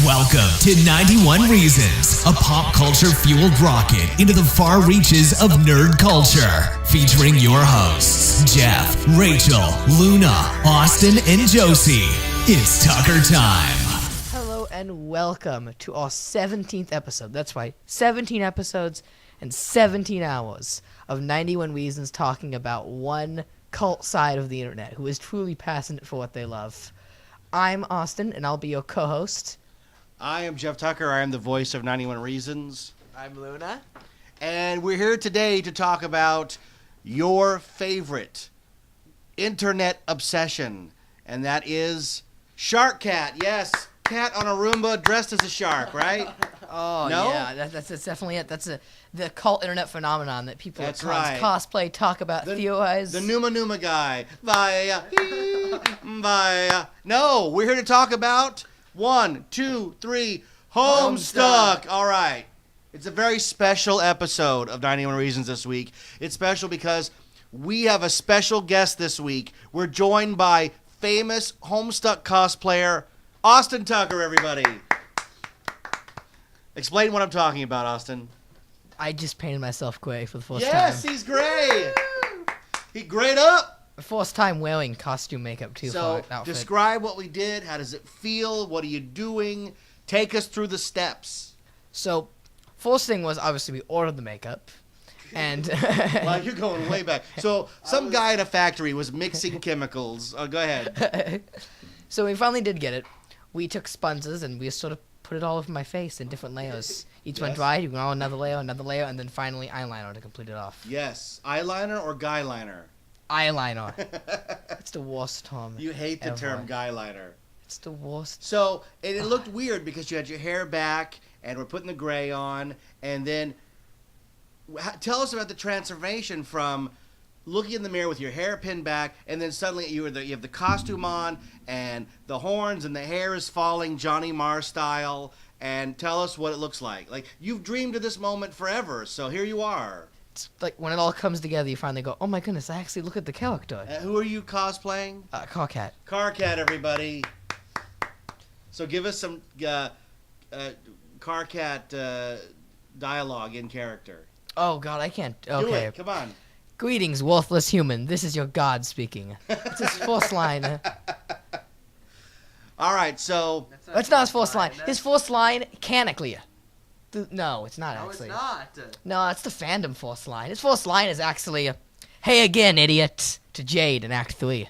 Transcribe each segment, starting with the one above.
Welcome to 91 Reasons, a pop culture fueled rocket into the far reaches of nerd culture. Featuring your hosts, Jeff, Rachel, Luna, Austin, and Josie. It's Tucker time. Hello and welcome to our 17th episode. That's right, 17 episodes and 17 hours of 91 Reasons talking about one cult side of the internet who is truly passionate for what they love. I'm Austin, and I'll be your co-host. I am Jeff Tucker. I am the voice of 91 Reasons. I'm Luna. And we're here today to talk about your favorite internet obsession, and that is Shark Cat. Yes, cat on a Roomba dressed as a shark, right? Oh, no? Yeah, that's definitely it. That's the cult internet phenomenon that people That's right. cosplay, talk about, theorize. The Numa guy. Vaya, vaya. No, we're here to talk about 1, 2, 3, Homestuck. All right. It's a very special episode of 91 Reasons this week. It's special because we have a special guest this week. We're joined by famous Homestuck cosplayer, Austin Tucker, everybody. Explain what I'm talking about, Austin. I just painted myself gray for the first time. Yes, he's gray. He grayed up. First time wearing costume makeup, too, So, for an outfit. describe what we did. How does it feel? What are you doing? Take us through the steps. So, first thing was, obviously, we ordered the makeup. And Wow, you're going way back. So, some guy in a factory was mixing chemicals. Oh, go ahead. So we finally did get it. We took sponges and we sort of put it all over my face in different layers. Each one Yes. dried, you go on another layer, and then finally eyeliner to complete it off. Yes. Eyeliner or guy liner? Eyeliner. It's the worst term. You hate the ever. term guy liner. It's the worst. So, and it looked weird because you had your hair back and we're putting the gray on. And then tell us about the transformation from looking in the mirror with your hair pinned back, and then suddenly you have the costume on, and the horns and the hair is falling Johnny Marr style. And tell us what it looks like. Like, you've dreamed of this moment forever, so here you are. It's like when it all comes together, you finally go, oh my goodness, I actually look at the character. Who are you cosplaying? Car Cat. Car Cat, everybody. So give us some Car Cat dialogue in character. Oh god, I can't. Do Okay. it. Come on. Greetings, worthless human. This is your god speaking. It's his first line. All right, so That's not his first line. His first line, canonically. No, it's not No, actually. it's not. No, it's the fandom first line. His first line is actually, hey again, idiot, to Jade in Act 3.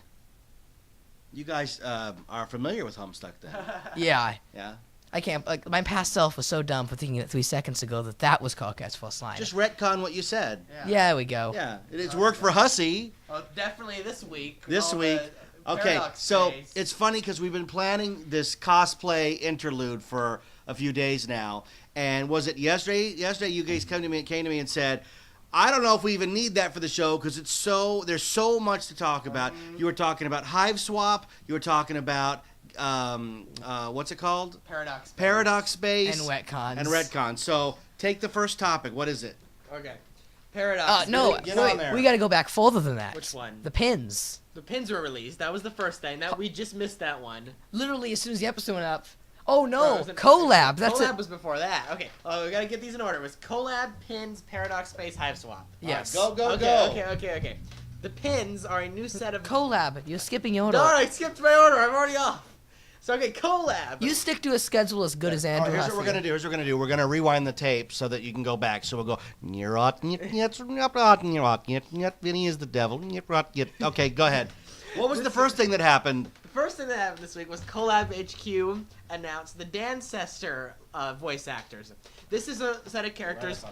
you guys are familiar with Homestuck then? Yeah, Yeah. I can't, like, my past self was so dumb for thinking that 3 seconds ago that was Carcat's first line. Just retcon what you said. Yeah, there we go. Yeah, it's worked for Hussey. Oh, definitely this week. This All week. the Okay, paradox so space. it's funny because we've been planning this cosplay interlude for a few days now. And was it yesterday? Yesterday, you guys came to me and said, I don't know if we even need that for the show because there's so much to talk about. You were talking about Hive Swap. You were talking about what's it called? paradox. Space. Paradox Space And retcons. and retcon. So take the first topic. What is it? Okay. Paradox. No, Get on wait, there. we gotta go back further than that. Which one? The pins. The pins were released. That was the first thing. That we just missed that one. Literally, as soon as the episode went up. Oh Or no, was it- collab. That's Collab it. was before that. Okay. We gotta get these in order. It was collab, pins, paradox space, hive swap. Yes. All right, go. Okay. The pins are a new set of. Collab. You're skipping your order. No, I skipped my order. I'm already off. So okay, collab. You stick to a schedule as good as Andrew. Here's has what we're for you. gonna do. We're gonna rewind the tape so that you can go back. So we'll go. Vinny is the devil. Okay, go ahead. What was the first thing that happened? The first thing that happened this week was Collab HQ announced the Dancester voice actors. This is a set of characters.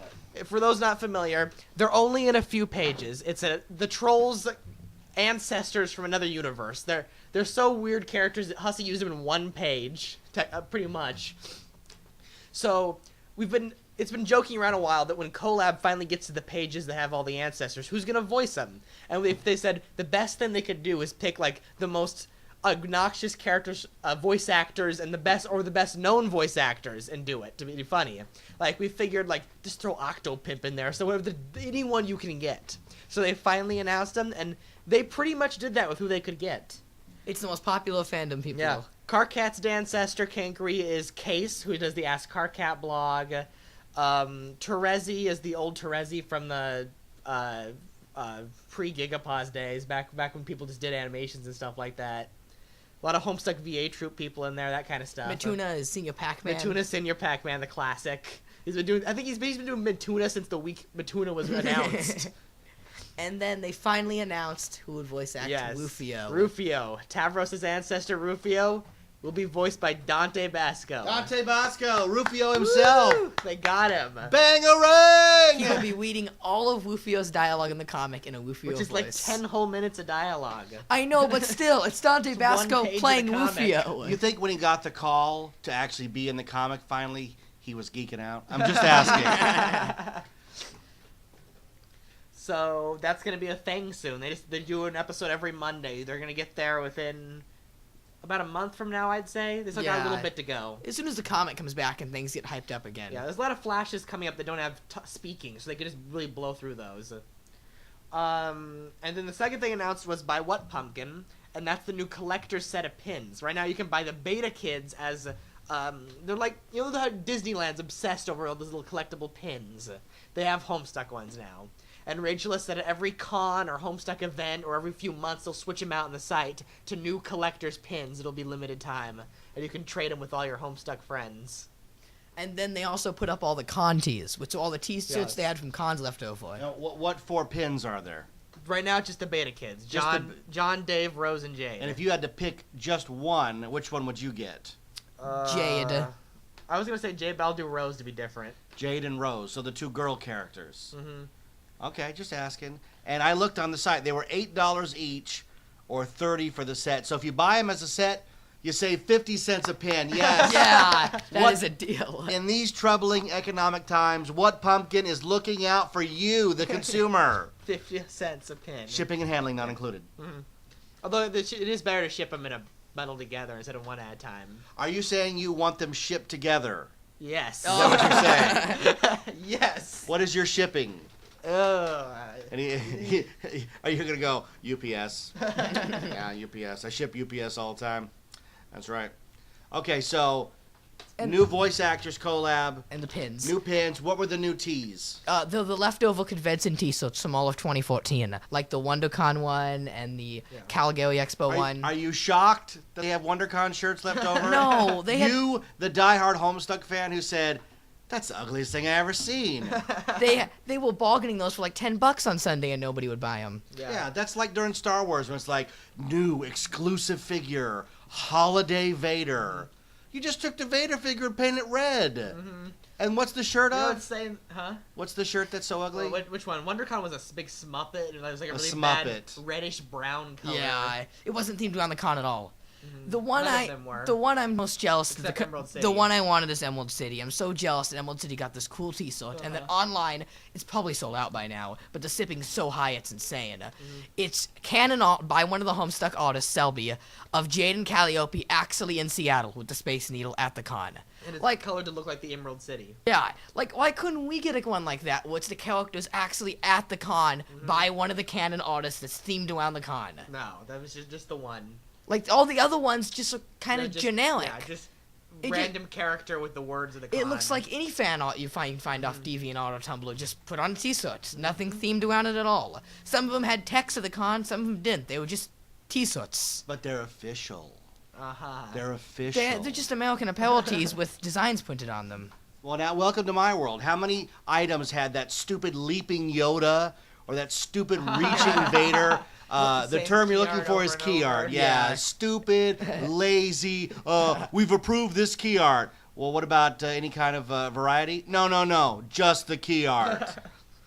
For those not familiar, they're only in a few pages. It's the trolls' ancestors from another universe. They're so weird characters that Hussey used them in one page, pretty much. So it's been joking around a while that when Collab finally gets to the pages that have all the ancestors, who's gonna voice them? And if they said the best thing they could do is pick like the most obnoxious characters, voice actors, and the best known voice actors, and do it to be funny. Like we figured, like just throw Octopimp in there, so whatever anyone you can get. So they finally announced them, and they pretty much did that with who they could get. It's the most popular fandom, people. Yeah. Carcat's Dancester Kangaroo is Case, who does the Ask Carcat blog. Terezi is the old Terezi from the pre-Gigapause days, back when people just did animations and stuff like that. A lot of Homestuck VA Troop people in there, that kind of stuff. Matuna is Senior Pac-Man. Matuna Senior Pac-Man, the classic. He's been doing. I think he's been doing Matuna since the week Matuna was announced. And then they finally announced who would voice act Rufio. Rufio. Tavros' ancestor Rufio will be voiced by Dante Basco. Dante Basco, Rufio himself. Woo! They got him. Bangarang! He will be reading all of Rufio's dialogue in the comic in a Rufio Which is voice. like 10 whole minutes of dialogue. I know, but still, it's Dante It's one Basco page of playing the comic. Rufio. You think when he got the call to actually be in the comic finally, he was geeking out? I'm just asking. So that's going to be a thing soon. They do an episode every Monday. They're going to get there within about a month from now, I'd say. They still got a little bit to go. As soon as the comic comes back and things get hyped up again. Yeah, there's a lot of flashes coming up that don't have speaking, so they can just really blow through those. And then the second thing announced was By What Pumpkin, and that's the new collector's set of pins. Right now you can buy the Beta Kids as... they're like, you know how Disneyland's obsessed over all those little collectible pins? They have Homestuck ones now. And Rachel has said at every con or Homestuck event or every few months they'll switch them out on the site to new collector's pins. It'll be limited time. And you can trade them with all your Homestuck friends. And then they also put up all the con tees, which are all the t-shirts they had from cons left over. Now, what 4 pins are there? Right now it's just the Beta Kids. John, Dave, Rose, and Jade. And if you had to pick just one, which one would you get? Jade. I was going to say Jade, but I'll do Rose to be different. Jade and Rose, so the 2 girl characters. Mm-hmm. Okay, just asking. And I looked on the site. They were $8 each or $30 for the set. So if you buy them as a set, you save 50 cents a pin. Yes. Yeah, that is a deal. In these troubling economic times, What Pumpkin is looking out for you, the consumer. 50 cents a pin. Shipping and handling not included. Mm-hmm. Although it is better to ship them in a bundle together instead of one at a time. Are you saying you want them shipped together? Yes. Is that what you're saying? Yes. What is your shipping? And are you going to go, UPS? Yeah, UPS. I ship UPS all the time. That's right. Okay, so new voice actors collab. And the pins. New pins. What were the new tees? The leftover convention t-shirts from all of 2014. Like the WonderCon one and the Calgary Expo one. Are you shocked that they have WonderCon shirts left over? No, they had... You, the diehard Homestuck fan who said... That's the ugliest thing I ever seen. They were bargaining those for like $10 on Sunday and nobody would buy them. Yeah, that's like during Star Wars when it's like, new exclusive figure, holiday Vader. You just took the Vader figure and painted it red. Mm-hmm. And what's the shirt You know of? what's saying, huh? What's the shirt that's so ugly? Which one? WonderCon was a big smuppet, and it was like a really smuppet. bad reddish brown color. Yeah, it wasn't themed around the con at all. Mm-hmm. The one I'm most jealous Except Emerald City. the one I wanted is Emerald City. I'm so jealous that Emerald City got this cool t-shirt, and that online it's probably sold out by now. But the shipping's so high it's insane. Mm-hmm. It's canon art by one of the Homestuck artists, Selby, of Jade and Calliope actually in Seattle with the Space Needle at the con. And it's like colored to look like the Emerald City. Yeah, like why couldn't we get one like that? Where it's the characters actually at the con by one of the canon artists that's themed around the con. No, that was just the one. Like, all the other ones just are kind of generic. Yeah, just random character with the words of the con. It looks like any fan art you find off DeviantArt or Tumblr. Just put on t-shirts. Nothing themed around it at all. Some of them had text of the con, some of them didn't. They were just t-shirts. But they're official. Uh-huh. They're official. They're just American Apparel tees with designs printed on them. Well, now, welcome to my world. How many items had that stupid leaping Yoda or that stupid reaching Vader? The term you're looking for is key art. Yeah, stupid, lazy. We've approved this key art. Well, what about any kind of variety? No. Just the key art.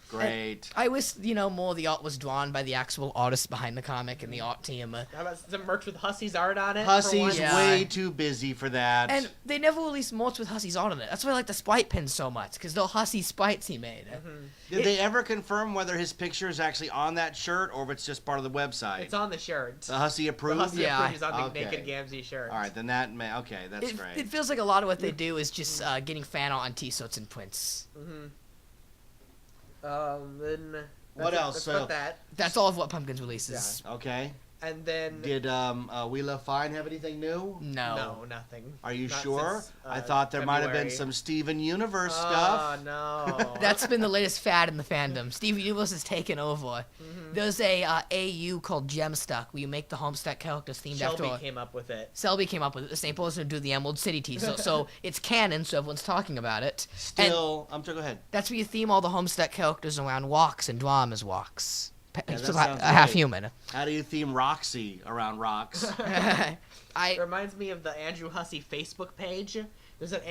Great. I wish, more of the art was drawn by the actual artists behind the comic and the art team. How about some merch with Hussey's art on it? Hussey's way too busy for that. And they never released merch with Hussey's art on it. That's why I like the Sprite pins so much, because they're Hussey sprites he made. Mm-hmm. Did they ever confirm whether his picture is actually on that shirt or if it's just part of the website? It's on the shirt. The Hussey approved? The Hussey approved is on the Okay. Naked Gamzee shirt. All right, then okay, that's great. It feels like a lot of what they do is just getting fan art on t-shirts and prints. Mm-hmm. Then What else? That's So that. That's all of what Pumpkins releases. okay. And then Did We Love Fine have anything new? No. no, nothing. Are you Not sure? since, I thought there might have been February. some Steven Universe stuff. Oh no. That's been the latest fad in the fandom. Steve Universe has taken over. There's a AU called Gemstuck where you make the Homestuck characters themed Shelby after. came up with it. Selby came up with it. The same person who do the Emerald City teaser. So it's canon, so everyone's talking about it. Still, I'm sorry, go ahead. That's where you theme all the Homestuck characters around walks and dramas walks. that So sounds half great. human. How do you theme Roxy around rocks? It I reminds me of the Andrew Hussey Facebook page. There's an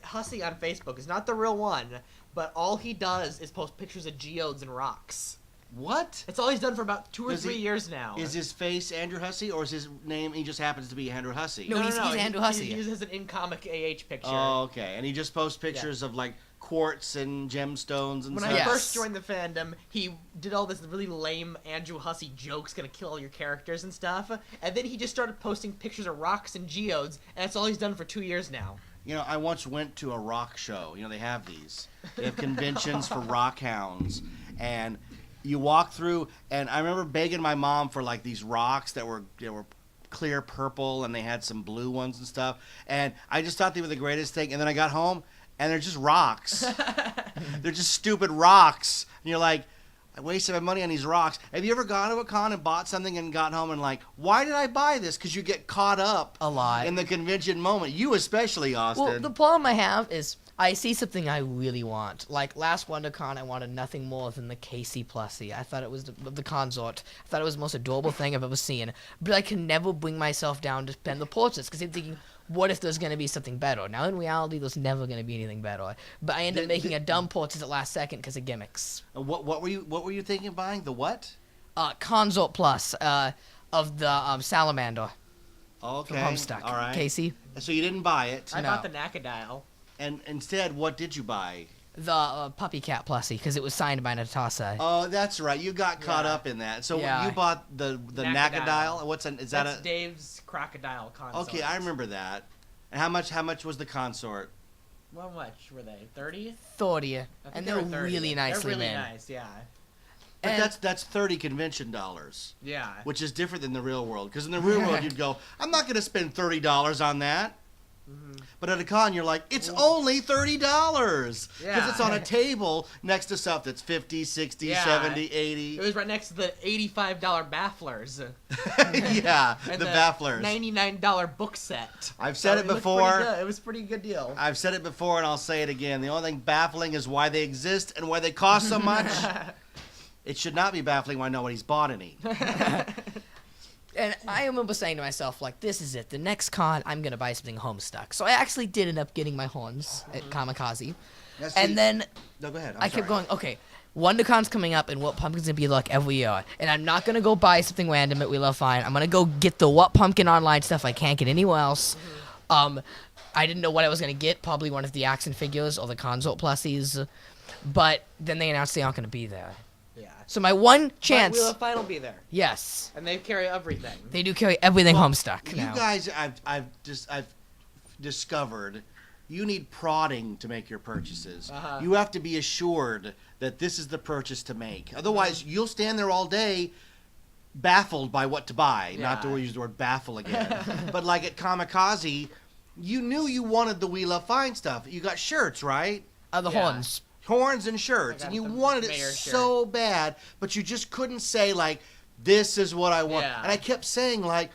Hussey on Facebook. It's not the real one, but all he does is post pictures of geodes and rocks. What? That's all he's done for about 2 or Does 3 he- years now. Is his face Andrew Hussey, or is his name, he just happens to be Andrew Hussey? No, he's Andrew Hussey. He uses an in-comic AH picture. Oh, okay. And he just posts pictures of, like, quartz and gemstones and When stuff? I Yes. first joined the fandom, he did all this really lame Andrew Hussey jokes, gonna kill all your characters and stuff. And then he just started posting pictures of rocks and geodes, and that's all he's done for 2 years now. You know, I once went to a rock show. You know, they have these. They have conventions for rock hounds. And you walk through, and I remember begging my mom for, like, these rocks that were clear purple, and they had some blue ones and stuff. And I just thought they were the greatest thing. And then I got home, and they're just rocks. They're just stupid rocks. And you're like, I wasted my money on these rocks. Have you ever gone to a con and bought something and got home and like, why did I buy this? Because you get caught up a lot. in the convention moment. You especially, Austin. Well, the problem I have is I see something I really want. Like last WonderCon, I wanted nothing more than the Casey plushie. I thought it was the consort. I thought it was the most adorable thing I've ever seen. But I can never bring myself down to spend the portraits because I'm thinking, what if there's going to be something better? Now, in reality, there's never going to be anything better. But I end up making a dumb portrait at last second because of gimmicks. What were you thinking of buying? The what? Consort Plus of the Salamander Okay. from Homestuck. All right. Casey, So you didn't buy it, I No. bought the Nacadile. and instead, what did you buy? the puppy cat plushie because it was signed by Natasha. Oh, that's right. You got caught Yeah. up in that. So Yeah. you bought the Nacadile. Nacadile. Is That's that a? Dave's crocodile consort. Okay, I remember that. And how much was the consort? How much were they? 30? 30, I think and they they're were 30. really nicely They're really made. nice, yeah. But And- that's 30 convention dollars, Yeah. which is different than the real world. Because in the real world, you'd go, I'm not going to spend $30 on that. But at a con, you're like, it's only $30 because Yeah. it's on a table next to stuff that's 50, 60, Yeah. 70, It 80. was right next to the $85 bafflers. Yeah, And the bafflers. $99 book set. I've said So it looked pretty before. good. It was a pretty good deal. I've said it before, and I'll say it again. The only thing baffling is why they exist and why they cost so much. It should not be baffling why nobody's bought any. And I remember saying to myself, like, this is it. The next con, I'm going to buy something Homestuck. So I actually did end up getting my horns at Kamikaze. Now, see- And then no, go ahead. I kept going, okay, WonderCon's coming up, and What Pumpkin's going to be like every year. And I'm not going to go buy something random at We Love Fine. I'm going to go get the What Pumpkin online stuff I can't get anywhere else. I didn't know what I was going to get. Probably one of the action figures or the consort plushies. But then they announced they aren't going to be there. Yeah. So my one But chance, Wheel of Fine will be there. yes, And they carry everything. they do carry everything Well, Homestuck You now. guys, I've discovered, you need prodding to make your purchases. Uh-huh. You have to be assured that this is the purchase to make. Otherwise, you'll stand there all day baffled by what to buy. Not to Yeah. use the word baffle again. But like at Kamikaze, you knew you wanted the We Love Fine stuff. You got shirts, right? The Yeah. horns. Horns and shirts, I and got you the wanted it mayor so bad, but you just couldn't say like, "This is what I want." Yeah. And I kept saying like,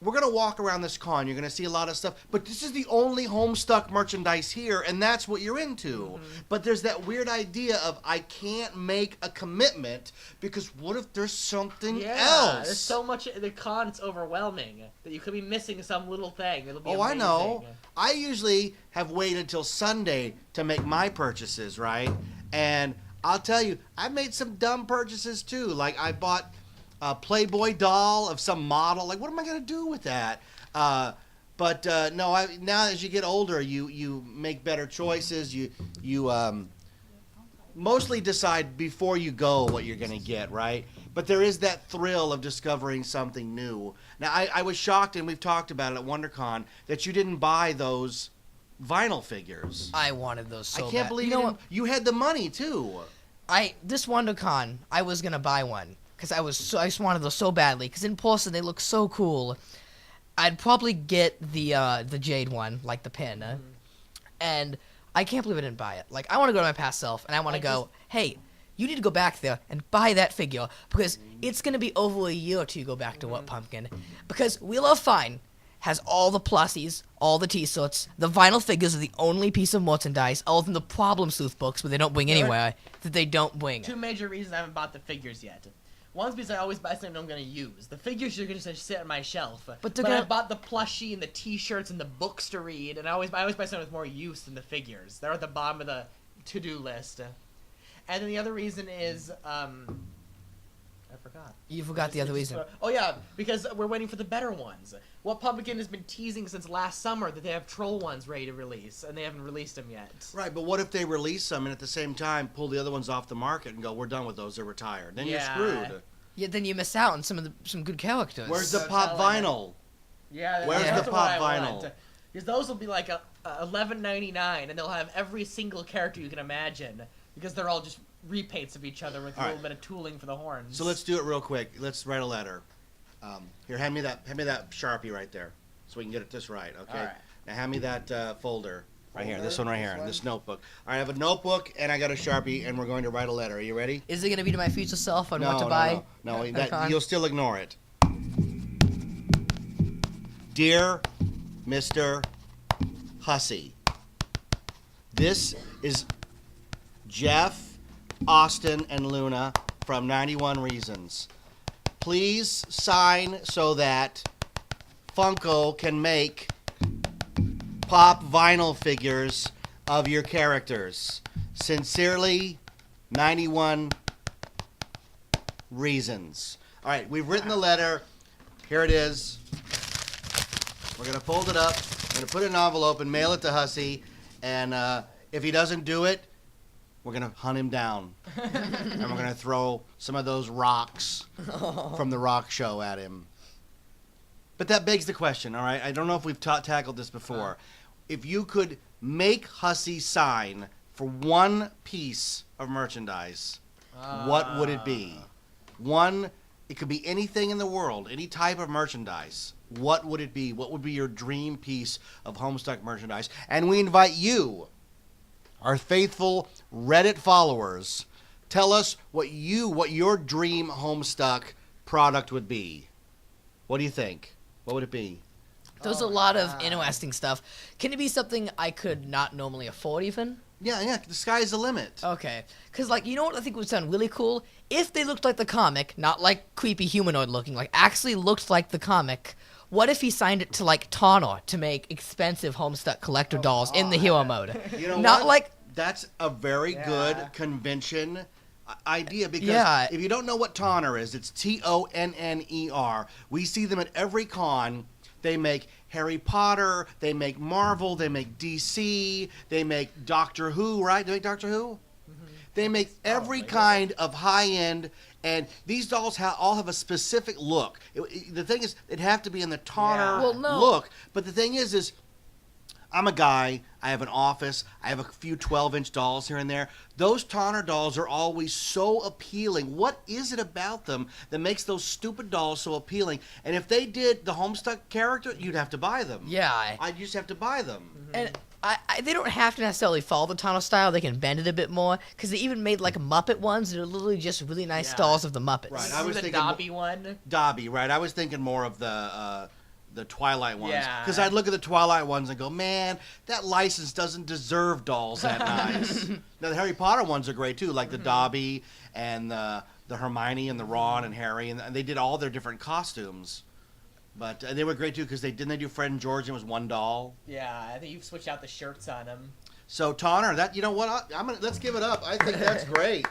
"We're gonna walk around this con. You're gonna see a lot of stuff, but this is the only Homestuck merchandise here, and that's what you're into." But there's that weird idea of I can't make a commitment because what if there's something Yeah, else? there's so much. The con, it's overwhelming that you could be missing some little thing. It'll be Oh, I know. amazing. I usually have waited till Sunday to make my purchases, right? And I'll tell you, I've made some dumb purchases too. Like I bought a Playboy doll of some model. Like, what am I gonna do with that? But no. Now as you get older, you make better choices. You mostly decide before you go what you're gonna get, right? But there is that thrill of discovering something new. Now, I was shocked, and we've talked about it at WonderCon, that you didn't buy those vinyl figures. I wanted those so I can't bad. believe you know what? you had the money, too. This WonderCon, I was gonna buy one because I just wanted those so badly. Because in person they look so cool. I'd probably get the jade one, like the pin, and I can't believe I didn't buy it. Like, I want to go to my past self and I want to go, hey, you need to go back there and buy that figure because it's gonna be over a year or two you go back to What Pumpkin, because Wheel of Fine has all the plushies, all the T-shirts. The vinyl figures are the only piece of merchandise, other than the Problem Sleuth books, where they don't bring anywhere, that they don't bring. Two major reasons I haven't bought the figures yet. One's because I always buy something I'm going to use. The figures are going to sit on my shelf. But I bought the plushie and the T-shirts and the books to read, and I always buy something with more use than the figures. They're at the bottom of the to-do list. And then the other reason is, I forgot. You forgot the other reason. Oh yeah, because we're waiting for the better ones. What Pumpkin has been teasing since last summer that they have troll ones ready to release, and they haven't released them yet. Right, but what if they release them and at the same time pull the other ones off the market and go, we're done with those, they're retired? Then you're screwed. Yeah, then you miss out on some good characters. Where's the pop vinyl? Yeah, where's the pop vinyl? Because those will be like $11.99, and they'll have every single character you can imagine, because they're all just repaints of each other with a little bit of tooling for the horns. So let's do it real quick. Let's write a letter. Here, hand me that Sharpie right there, so we can get it this right. Okay. All right. Now hand me that folder right here. This one right here. This notebook. All right, I have a notebook and I got a Sharpie, and we're going to write a letter. Are you ready? Is it going to be to my future self on what to No, buy? no. You'll still ignore it. Dear Mr. Hussey, this is Jeff, Austin, and Luna from 91 Reasons. Please sign so that Funko can make pop vinyl figures of your characters. Sincerely, 91 Reasons. All right, we've written the letter. Here it is. We're going to fold it up. We're going to put it in an envelope and mail it to Hussey. And if he doesn't do it, we're going to hunt him down. And we're going to throw some of those rocks from the rock show at him. But that begs the question, all right? I don't know if we've tackled this before. If you could make Hussey sign for one piece of merchandise, what would it be? It could be anything in the world, any type of merchandise. What would it be? What would be your dream piece of Homestuck merchandise? And we invite you, our faithful Reddit followers, tell us what your dream Homestuck product would be. What do you think? What would it be? There's a lot of interesting stuff. Can it be something I could not normally afford even? Yeah, the sky's the limit. Okay. Because, you know what I think would sound really cool? If they looked like the comic, not like creepy humanoid looking, actually looked like the comic, what if he signed it to, Tawner to make expensive Homestuck collector dolls in the hero mode? You know not what? That's a very good convention idea, because if you don't know what Tonner is, it's Tonner. We see them at every con. They make Harry Potter, they make Marvel, they make DC, they make Doctor Who, right? They make Doctor Who? Mm-hmm. They make every kind of high-end, and these dolls all have a specific look. The thing is, it'd have to be in the Tonner look, but the thing is I'm a guy, I have an office, I have a few 12-inch dolls here and there. Those Tonner dolls are always so appealing. What is it about them that makes those stupid dolls so appealing? And if they did the Homestuck character, you'd have to buy them. Yeah. I'd just have to buy them. And they don't have to necessarily follow the Tonner style. They can bend it a bit more, because they even made Muppet ones that are literally just really nice dolls of the Muppets. Right, I was the thinking Dobby one. Dobby, right? I was thinking more of the Twilight ones. Because I'd look at the Twilight ones and go, man, that license doesn't deserve dolls that nice. Now, the Harry Potter ones are great, too, like the Dobby and the Hermione and the Ron and Harry, and they did all their different costumes. But they were great, too, because didn't they do Fred and George, and it was one doll? Yeah, I think you've switched out the shirts on them. So, Tonner, you know what? Let's give it up. I think that's great.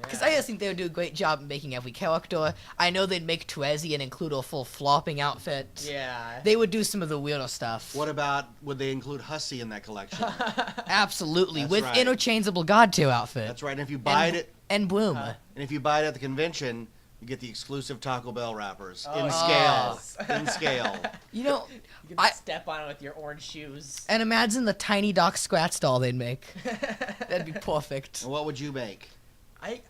Because I just think they would do a great job in making every character. I know they'd make Terezi and include a full flopping outfit. Yeah. They would do some of the weirder stuff. What about, would they include Hussey in that collection? Absolutely, That's with right. interchangeable God 2 outfit. That's right, and if you buy it... And Bloom. And if you buy it at the convention, you get the exclusive Taco Bell wrappers in scale. scale. In scale. You know, you can step on it with your orange shoes. And imagine the tiny Doc Scratch doll they'd make. That'd be perfect. And what would you make?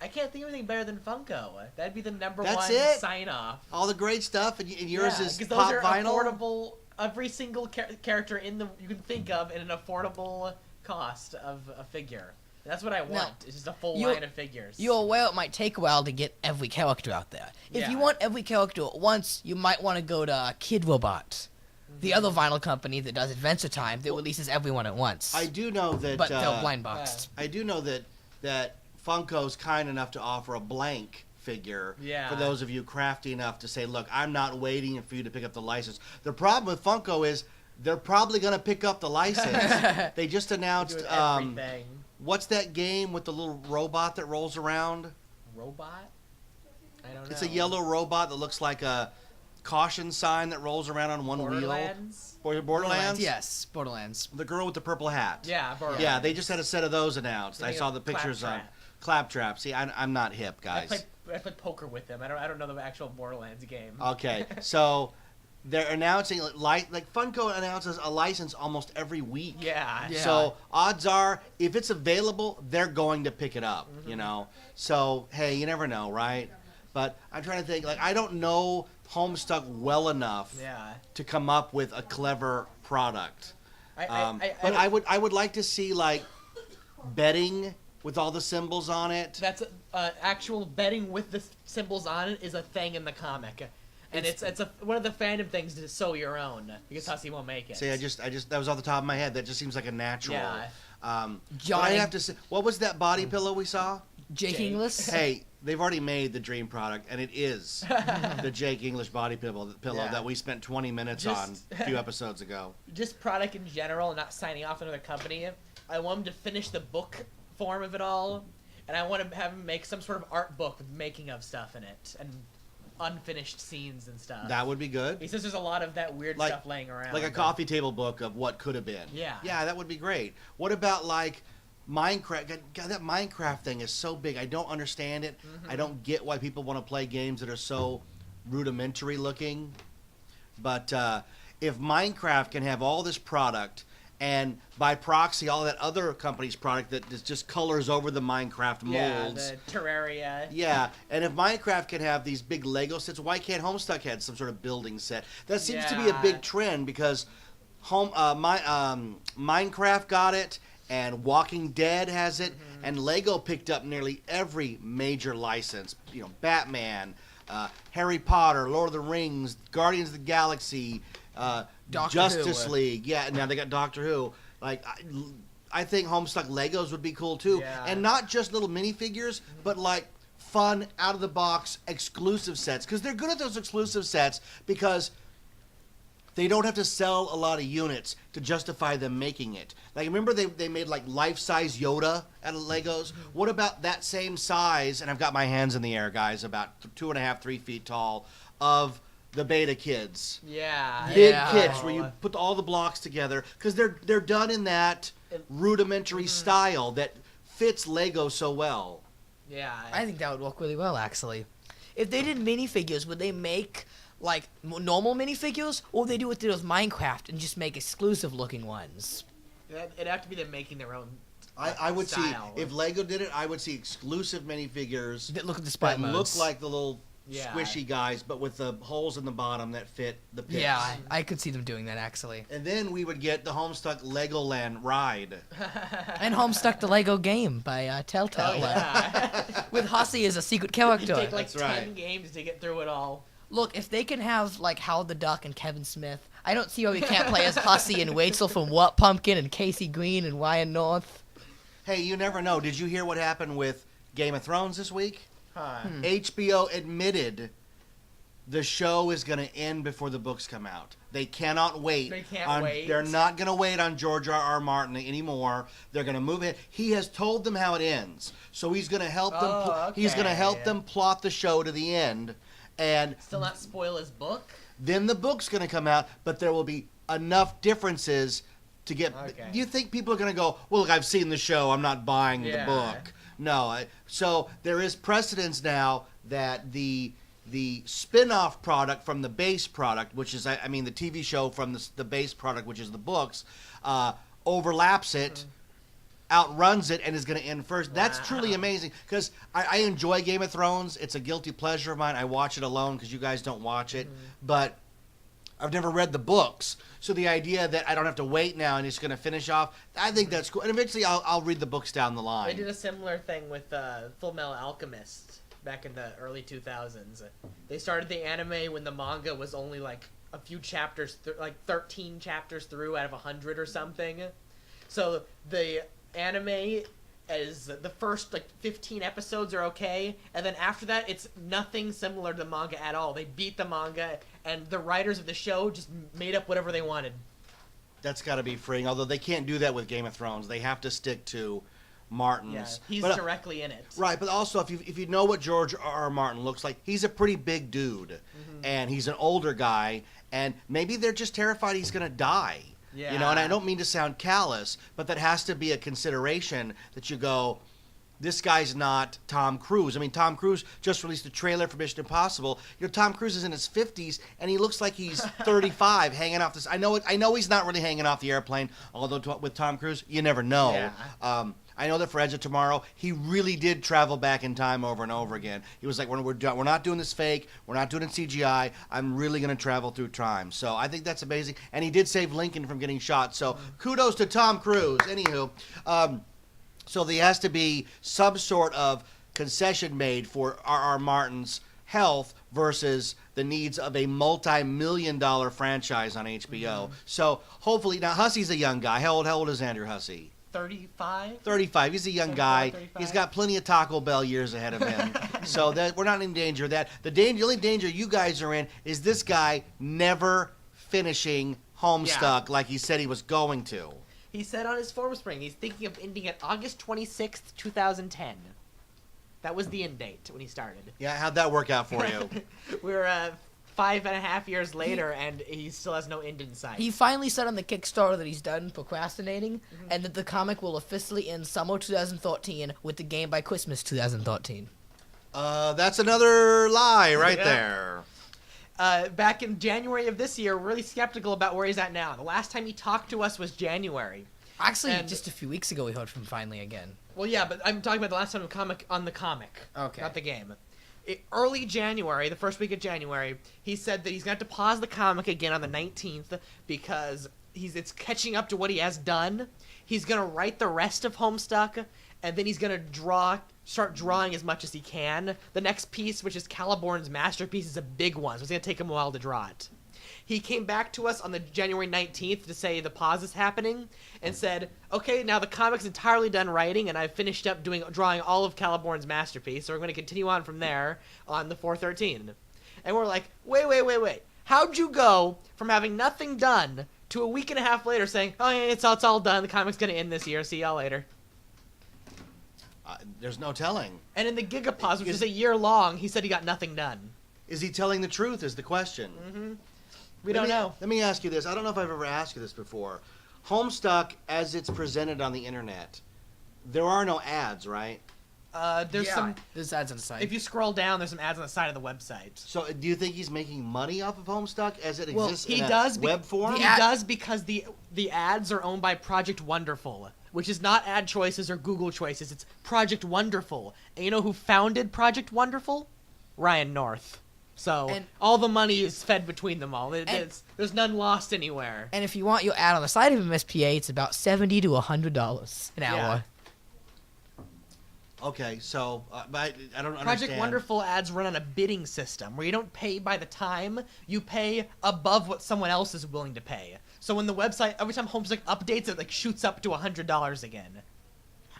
I can't think of anything better than Funko. That'd be the number That's one it. sign off. All the great stuff, and yours is because pop those are vinyl. affordable. Every single character you can think of in an affordable cost of a figure. That's what I want. It's just a full line of figures. You're aware it might take a while to get every character out there. If you want every character at once, you might want to go to Kid Robot, the other vinyl company that does Adventure Time that releases everyone at once. I do know that. But they're blind boxed. I do know that Funko's kind enough to offer a blank figure for those of you crafty enough to say, look, I'm not waiting for you to pick up the license. The problem with Funko is they're probably going to pick up the license. They just announced what's that game with the little robot that rolls around? Robot? I don't know. It's a yellow robot that looks like a caution sign that rolls around on one Borderlands? wheel. Borderlands? Yes, Borderlands. The girl with the purple hat. Yeah, Borderlands. Yeah, they just had a set of those announced. I saw the pictures on Claptrap. See, I'm not hip, guys. I played poker with them. I don't know the actual Borderlands game. Okay, so they're announcing like Funko announces a license almost every week. Yeah. So odds are, if it's available, they're going to pick it up. You know. So hey, you never know, right? But I'm trying to think. Like I don't know Homestuck well enough to come up with a clever product. But I would like to see like betting with all the symbols on it. That's actual betting with the symbols on it is a thing in the comic, and it's one of the fandom things to sew your own because Hussey won't make it. See, I just that was off the top of my head. That just seems like a natural. Yeah. John, I have to say, what was that body pillow we saw? Jake Inglis. Hey, they've already made the dream product, and it is the Jake English body pillow that we spent 20 minutes on a few episodes ago. Just product in general, not signing off another company. I want him to finish the book form of it all, and I want to have him make some sort of art book with making of stuff in it and unfinished scenes and stuff. That would be good. He says there's a lot of that weird stuff laying around. Like a coffee table book of what could have been. Yeah. Yeah, that would be great. What about like Minecraft? God, that Minecraft thing is so big. I don't understand it. I don't get why people want to play games that are so rudimentary looking. But if Minecraft can have all this product and by proxy all that other company's product that just colors over the Minecraft molds. Yeah, the Terraria. Yeah, and if Minecraft can have these big Lego sets, why can't Homestuck have some sort of building set? That seems to be a big trend because Minecraft got it, and Walking Dead has it, and Lego picked up nearly every major license. You know, Batman, Harry Potter, Lord of the Rings, Guardians of the Galaxy, Justice League. Yeah, now they got Doctor Who. Like, I think Homestuck Legos would be cool too, and not just little minifigures, but like fun, out of the box, exclusive sets. Because they're good at those exclusive sets because they don't have to sell a lot of units to justify them making it. Like, remember they made like life-size Yoda out of Legos? What about that same size, and I've got my hands in the air, guys, about 2.5, 3 feet tall, of the Beta Kids. Yeah. Big kits where you put all the blocks together, because they're done in that rudimentary style that fits Lego so well. Yeah. I think that would work really well, actually. If they did minifigures, would they make like normal minifigures, or would they do what they do with Minecraft and just make exclusive-looking ones? It'd have to be them making their own. I would style. see, if Lego did it, I would see exclusive minifigures That look at the sprite that modes. look like the little squishy guys, but with the holes in the bottom that fit the pits. Yeah, I could see them doing that, actually. And then we would get the Homestuck Legoland ride. And Homestuck the Lego game by Telltale. Oh, yeah. With Hussey as a secret character. It'd take like That's 10 right. games to get through it all. Look, if they can have, like, Howard the Duck and Kevin Smith, I don't see why we can't play as Hussey and Rachel from What Pumpkin and Casey Green and Ryan North. Hey, you never know. Did you hear what happened with Game of Thrones this week? Huh. HBO admitted the show is going to end before the books come out. They cannot wait. They can't wait. They're not going to wait on George R.R. Martin anymore. They're going to move it. He has told them how it ends, so he's going to help them. He's going to help them plot the show to the end, and Still not spoil his book? then the book's going to come out. But there will be enough differences to get. Okay. Do you think people are going to go, well, look, I've seen the show. I'm not buying the book. No. So there is precedence now that the spin-off product from the base product, which is, I mean, the TV show from the base product, which is the books, overlaps it. outruns it and is going to end first. That's truly Wow. amazing because I enjoy Game of Thrones. It's a guilty pleasure of mine. I watch it alone because you guys don't watch it. But I've never read the books. So the idea that I don't have to wait now and it's going to finish off, I think that's cool. And eventually I'll read the books down the They line. did a similar thing with Full Metal Alchemist back in the early 2000s. They started the anime when the manga was only like a few chapters, like 13 chapters through out of 100 or something. So the anime is the first like 15 episodes are okay, and then after that it's nothing similar to the manga at all. They beat the manga, and the writers of the show just made up whatever they wanted. That's got to be freeing. Although they can't do that with Game of Thrones. They have to stick to Martin's. Yeah, he's But, directly in it. Right, but also if you know what George R. Martin looks like, he's a pretty big dude, and he's an older guy, and maybe they're just terrified he's going to die. Yeah. You know, and I don't mean to sound callous, but that has to be a consideration that you go, this guy's not Tom Cruise. I mean, Tom Cruise just released a trailer for Mission Impossible. You know, Tom Cruise is in his 50s, and he looks like he's 35 hanging off this. I know he's not really hanging off the airplane, although with Tom Cruise, you never know. Yeah. I know that for Edge of Tomorrow, he really did travel back in time over and over again. He was like, we're not doing this fake. We're not doing it CGI. I'm really going to travel through time. So I think that's amazing. And he did save Lincoln from getting shot. So kudos to Tom Cruise. Anywho, so there has to be some sort of concession made for R.R. Martin's health versus the needs of a multi-million-dollar franchise on HBO. So hopefully, now Hussey's a young guy. How old is Andrew Hussey? 35? 35. He's a young guy. 35. He's got plenty of Taco Bell years ahead of him. So that we're not in danger of that. The only danger you guys are in is this guy never finishing Homestuck like he said he was going to. He said on his forum spring he's thinking of ending at August 26th, 2010. That was the end date when he started. Yeah, how'd that work out for you? We're 5.5 years later, and he still has no end in sight. He finally said on the Kickstarter that he's done procrastinating, and that the comic will officially end summer 2013 with the game by Christmas 2013. That's another lie right there. Back in January of this year, we're really skeptical about where he's at now. The last time he talked to us was January. Actually, And- just a few weeks ago we heard from him finally again. Well, yeah, but I'm talking about the last time on the comic, Okay. not the game. Early January, the first week of January, he said that he's going to have to pause the comic again on the 19th because it's catching up to what he has done. He's going to write the rest of Homestuck, and then he's going to start drawing as much as he can. The next piece, which is Caliborn's masterpiece, is a big one, so it's going to take him a while to draw it. He came back to us on the January 19th to say the pause is happening and said, okay, now the comic's entirely done writing and I've finished up drawing all of Caliborn's masterpiece, so we're going to continue on from there on the 4/13. And we're like, wait. How'd you go from having nothing done to a week and a half later saying, oh yeah, it's all done, the comic's going to end this year, see y'all later. There's no telling. And in the Gigapause, which is a year long, he said he got nothing done. Is he telling the truth is the question. We don't know. Let me ask you this. I don't know if I've ever asked you this before. Homestuck, as it's presented on the internet, there are no ads, right? There's ads on the site. if you scroll down, there's some ads on the side of the website. So do you think he's making money off of Homestuck as it Well, exists He in a does web form? He does because the ads are owned by Project Wonderful, which is not Ad Choices or Google Choices. It's Project Wonderful. And you know who founded Project Wonderful? Ryan North. So And- all the money is fed between them all. There's none lost anywhere. And if you want your ad on the side of MSPA, it's about $70 to $100 an hour. Okay, so but I don't Project understand. Wonderful ads run on a bidding system where you don't pay by the time, you pay above what someone else is willing to pay. So when the website, every time Homestuck updates, it like shoots up to $100 again.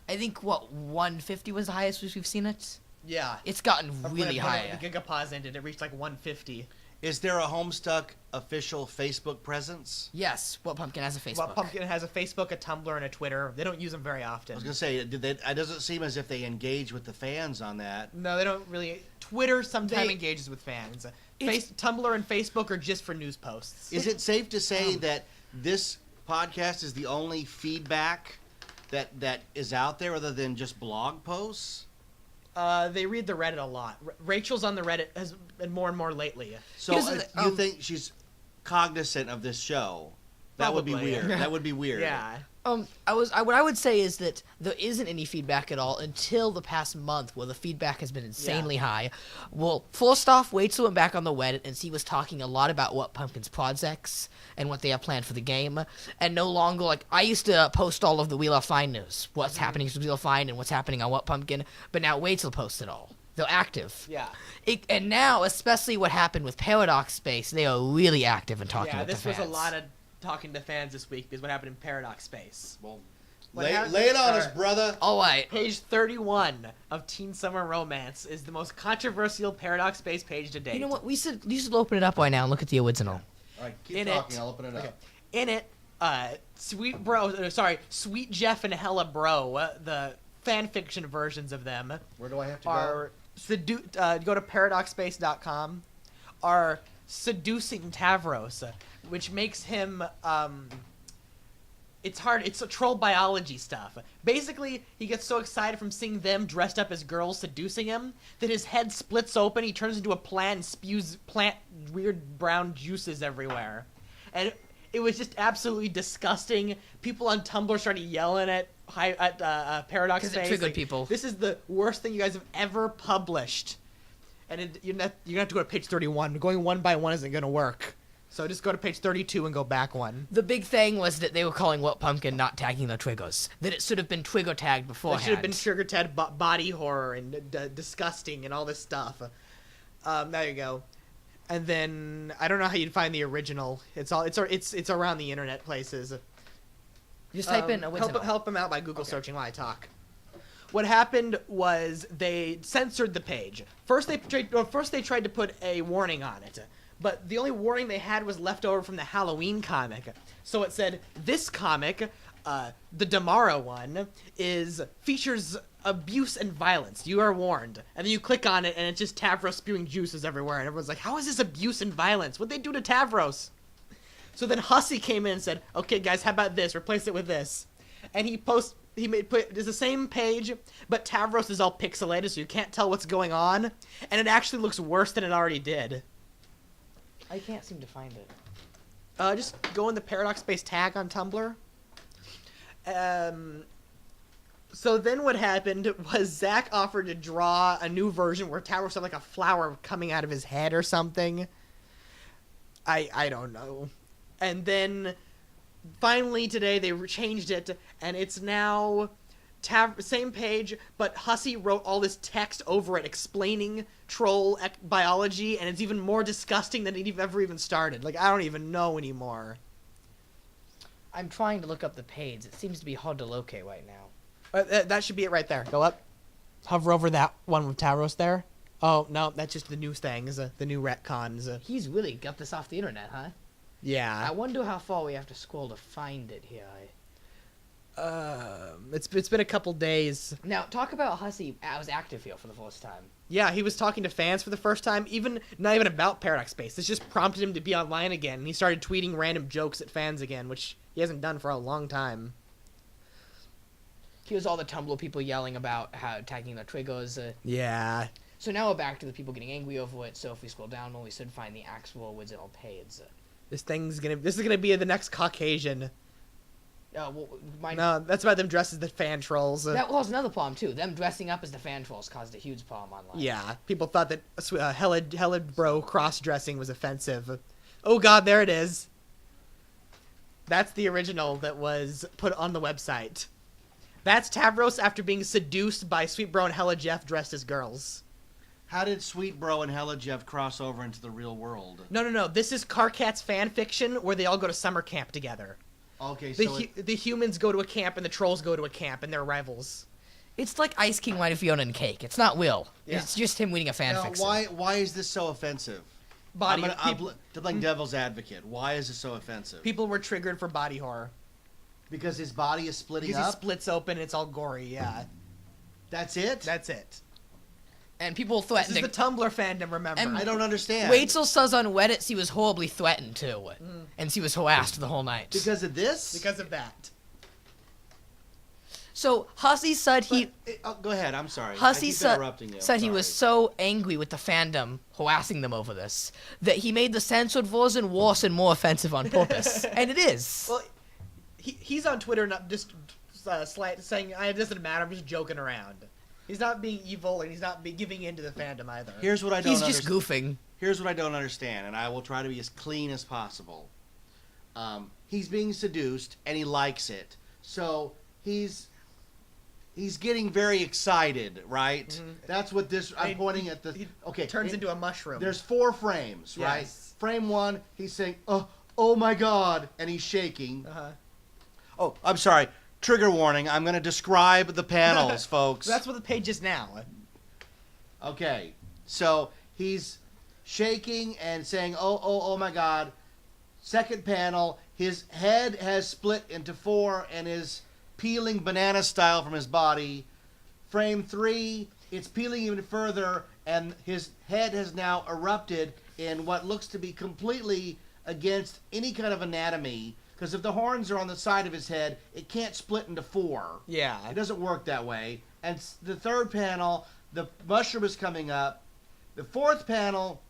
I think, $150 was the highest we've seen it? Yeah. It's gotten When really high. The Gigapause ended, it reached like 150. Is there a Homestuck official Facebook presence? Yes, What Pumpkin has a Facebook. Well, Pumpkin has a Facebook, a Tumblr, and a Twitter. They don't use them very I often. was gonna say, it doesn't seem as if they engage with the fans on that. No, they don't really. Twitter sometimes They- engages with fans. It's- Tumblr and Facebook are just for news posts. Is it safe to say that this podcast is the only feedback that is out there other than just blog posts? They read the Reddit a lot. Rachel's on the Reddit has been more and more lately. So Here's the- you think she's cognizant of this show? That would be Probably. weird. That would be weird. Yeah. What I would say is that there isn't any feedback at all until the past month, where the feedback has been insanely high. Well, first off, Waitzel went back on the Reddit, and he was talking a lot about what Pumpkin's projects and what they have planned for the game, and no longer, like, I used to post all of the Wheel of Fine news, what's happening to Wheel of Fine and what's happening on What Pumpkin, but now Waitzel posts it all. They're active. Yeah. And now, especially what happened with Paradox Space, they are really active in talking with the fans. Yeah, this was a lot of talking to fans this week because what happened in Paradox Space. Well, lay it on us, brother. All right. Page 31 of Teen Summer Romance is the most controversial Paradox Space page to date. You know what? You should open it up right now and look at the original. All right, keep talking. I'll open it up. In it, Sweet Jeff and Hella Bro, the fan fiction versions of them. Where do I have to go? Go to paradoxspace.com. Are seducing Tavros, which makes him it's hard. It's a troll biology stuff. Basically, he gets so excited from seeing them dressed up as girls seducing him that his head splits open. He turns into a plant and spews weird brown juices everywhere. And it was just absolutely disgusting. People on Tumblr started yelling at Paradox Space. Because it triggered people. This is the worst thing you guys have ever published. And you're going to have to go to page 31. Going one by one isn't going to work. So just go to page 32 and go back one. The big thing was that they were calling What Pumpkin not tagging the triggers. That it should have been trigger tagged beforehand. It should have been trigger tagged body horror and disgusting and all this stuff. There you go. And then I don't know how you'd find the original. It's around the internet places. Just type in original. Help him out by Google searching while I talk. What happened was they censored the page. First they tried to put a warning on it, but the only warning they had was left over from the Halloween comic. So it said, this comic, the Damara one, features abuse and violence. You are warned. And then you click on it, and it's just Tavros spewing juices everywhere. And everyone's like, how is this abuse and violence? What'd they do to Tavros? So then Hussey came in and said, okay, guys, how about this? Replace it with this. And it's the same page, but Tavros is all pixelated, so you can't tell what's going on. And it actually looks worse than it already did. I can't seem to find it. Just go in the Paradox Space tag on Tumblr. So then what happened was Zach offered to draw a new version where Tavros had like a flower coming out of his head or something. I don't know. And then finally today they changed it, and it's now same page, but Hussey wrote all this text over it explaining troll biology, and it's even more disgusting than it ever even started. Like, I don't even know anymore. I'm trying to look up the page. It seems to be hard to locate right now. That should be it right there. Go up. Hover over that one with Tavros there. Oh, no, that's just the new things, the new retcons. He's really got this off the internet, huh? Yeah. I wonder how far we have to scroll to find it here. It's been a couple days. Now, talk about Hussey. I was active here for the first time. Yeah, he was talking to fans for the first time, not even about Paradox Space. This just prompted him to be online again, and he started tweeting random jokes at fans again, which he hasn't done for a long time. Here's all the Tumblr people yelling about how tagging the triggers. Yeah. So now we're back to the people getting angry over it, so if we scroll down more, we should find the actual original page. This is gonna be the next Caucasian. No, that's about them dressed as the fan trolls. That was another problem too. Them dressing up as the fan trolls caused a huge problem online. Yeah, people thought that hella bro cross-dressing was offensive. Oh god, there it is. That's the original that was put on the website. That's Tavros after being seduced by Sweet Bro and Hella Jeff dressed as girls. How did Sweet Bro and Hella Jeff cross over into the real world? No. This is Carcat's fan fiction where they all go to summer camp together. Okay, so the humans go to a camp and the trolls go to a camp and they're rivals. It's like Ice King White Fiona and Cake. It's not Will. Yeah. It's just him reading a fanfic. Why is this so offensive? I'm playing devil's advocate. Why is this so offensive? People were triggered for body horror. Because his body is splitting up? Because he splits open and it's all gory, yeah. That's it? That's it. And people threatened. This is the Tumblr fandom, remember. I don't understand. Waitzel says on Reddit she was horribly threatened too. And she was harassed the whole night. Because of this? Because of that. So Hussey said go ahead, I'm sorry. Hussey said he was so so angry with the fandom harassing them over this that he made the censored version worse and more offensive on purpose. And it is. Well, he's on Twitter not just saying it doesn't matter. I'm just joking around. He's not being evil, and he's not giving in to the fandom either. Here's what I don't He's understand. just goofing. Here's what I don't understand, and I will try to be as clean as possible. He's being seduced, and he likes it. So he's getting very excited, right? Mm-hmm. That's what this. I'm pointing at the. He Okay, turns into a mushroom. There's 4 frames, right? Yes. Frame 1, he's saying, "Oh my God," and he's shaking. Uh-huh. Oh, I'm sorry. Trigger warning. I'm going to describe the panels, folks. That's what the page is now. Okay, so he's shaking and saying, oh my God. Second panel, his head has split into 4 and is peeling banana style from his body. Frame 3, it's peeling even further, and his head has now erupted in what looks to be completely against any kind of anatomy. Because if the horns are on the side of his head, it can't split into 4. Yeah. It doesn't work that way. And the third panel, the mushroom is coming up. The fourth panel,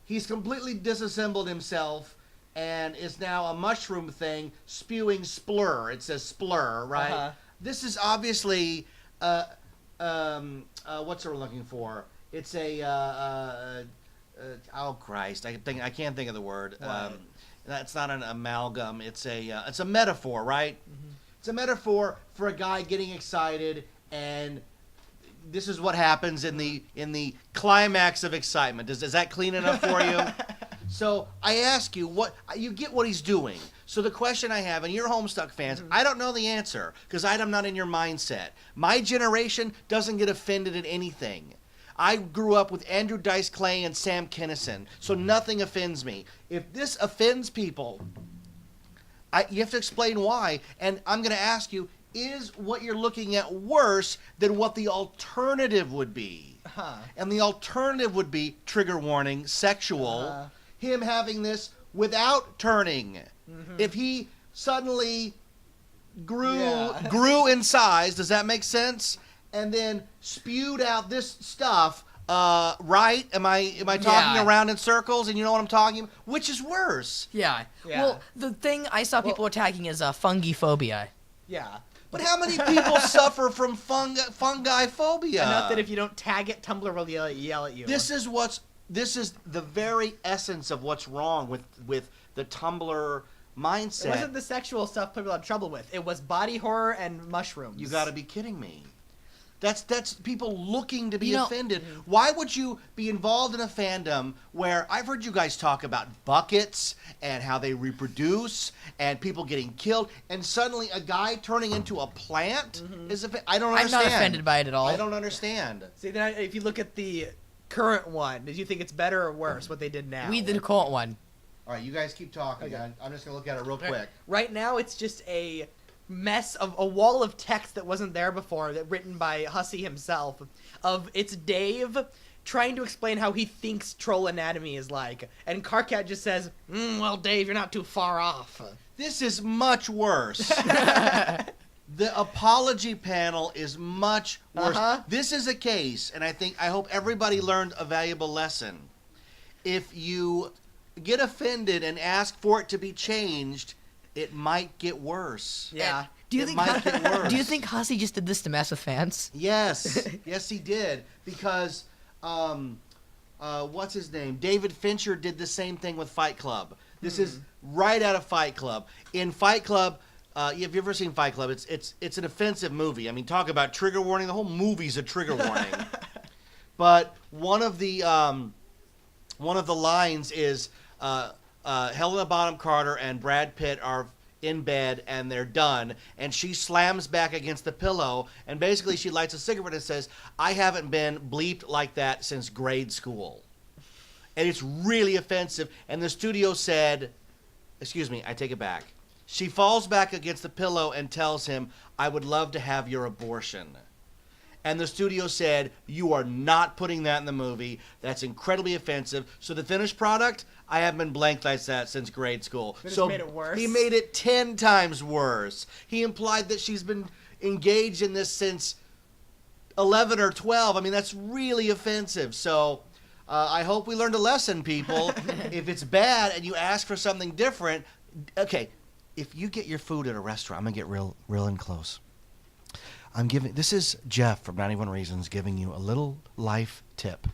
he's completely disassembled himself and is now a mushroom thing spewing splur. It says splur, right? Uh-huh. This is obviously, what's it we're looking for? It's a, oh Christ, I can't think of the word. That's not an amalgam. It's a metaphor, right? Mm-hmm. It's a metaphor for a guy getting excited, and this is what happens in the climax of excitement. Is that clean enough for you? So I ask you, you get what he's doing. So the question I have, and you're Homestuck fans, I don't know the answer because I'm not in your mindset. My generation doesn't get offended at anything. I grew up with Andrew Dice Clay and Sam Kinison, so nothing offends me. If this offends people, you have to explain why. And I'm going to ask you, is what you're looking at worse than what the alternative would be? Uh-huh. And the alternative would be, trigger warning, sexual, him having this without turning. Mm-hmm. If he suddenly grew in size, does that make sense? And then spewed out this stuff, right? Am I talking around in circles? And you know what I'm talking about? Which is worse? Yeah. Well, the thing I saw people attacking is fungi phobia. Yeah. But how many people suffer from fungi phobia? Enough that if you don't tag it, Tumblr will yell at you. This is the very essence of what's wrong with the Tumblr mindset. It wasn't the sexual stuff people had trouble with. It was body horror and mushrooms. You got to be kidding me. That's people looking to be offended. Why would you be involved in a fandom where I've heard you guys talk about buckets and how they reproduce and people getting killed, and suddenly a guy turning into a plant is I don't understand. I'm not offended by it at all. I don't understand. See, then if you look at the current one, do you think it's better or worse what they did now? We did the current one. All right, you guys keep talking. Okay. I'm just going to look at it real quick. Right now, it's just a mess of a wall of text that wasn't there before, that written by Hussey himself. It's Dave trying to explain how he thinks troll anatomy is like, and Carcat just says, "Well, Dave, you're not too far off." This is much worse. The apology panel is much worse. Uh-huh. This is a case, and I hope everybody learned a valuable lesson. If you get offended and ask for it to be changed, it might get worse. Yeah. Do you think Hussey just did this to mess with fans? Yes. Yes, he did. Because, what's his name? David Fincher did the same thing with Fight Club. This is right out of Fight Club. In Fight Club, if you've ever seen Fight Club, it's an offensive movie. I mean, talk about trigger warning. The whole movie's a trigger warning. But one of the lines is Helena Bonham Carter and Brad Pitt are in bed and they're done, and she slams back against the pillow, and basically she lights a cigarette and says, "I haven't been bleeped like that since grade school." And it's really offensive, and the studio said, excuse me, I take it back. She falls back against the pillow and tells him, "I would love to have your abortion." And the studio said, "You are not putting that in the movie. That's incredibly offensive." So the finished product, I haven't been blanked like that since grade school. But so made it worse. He made it 10 times worse. He implied that she's been engaged in this since 11 or 12. I mean, that's really offensive. So I hope we learned a lesson, people. If it's bad and you ask for something different, okay, if you get your food at a restaurant, I'm gonna get real in close. This is Jeff from 91 Reasons giving you a little life tip.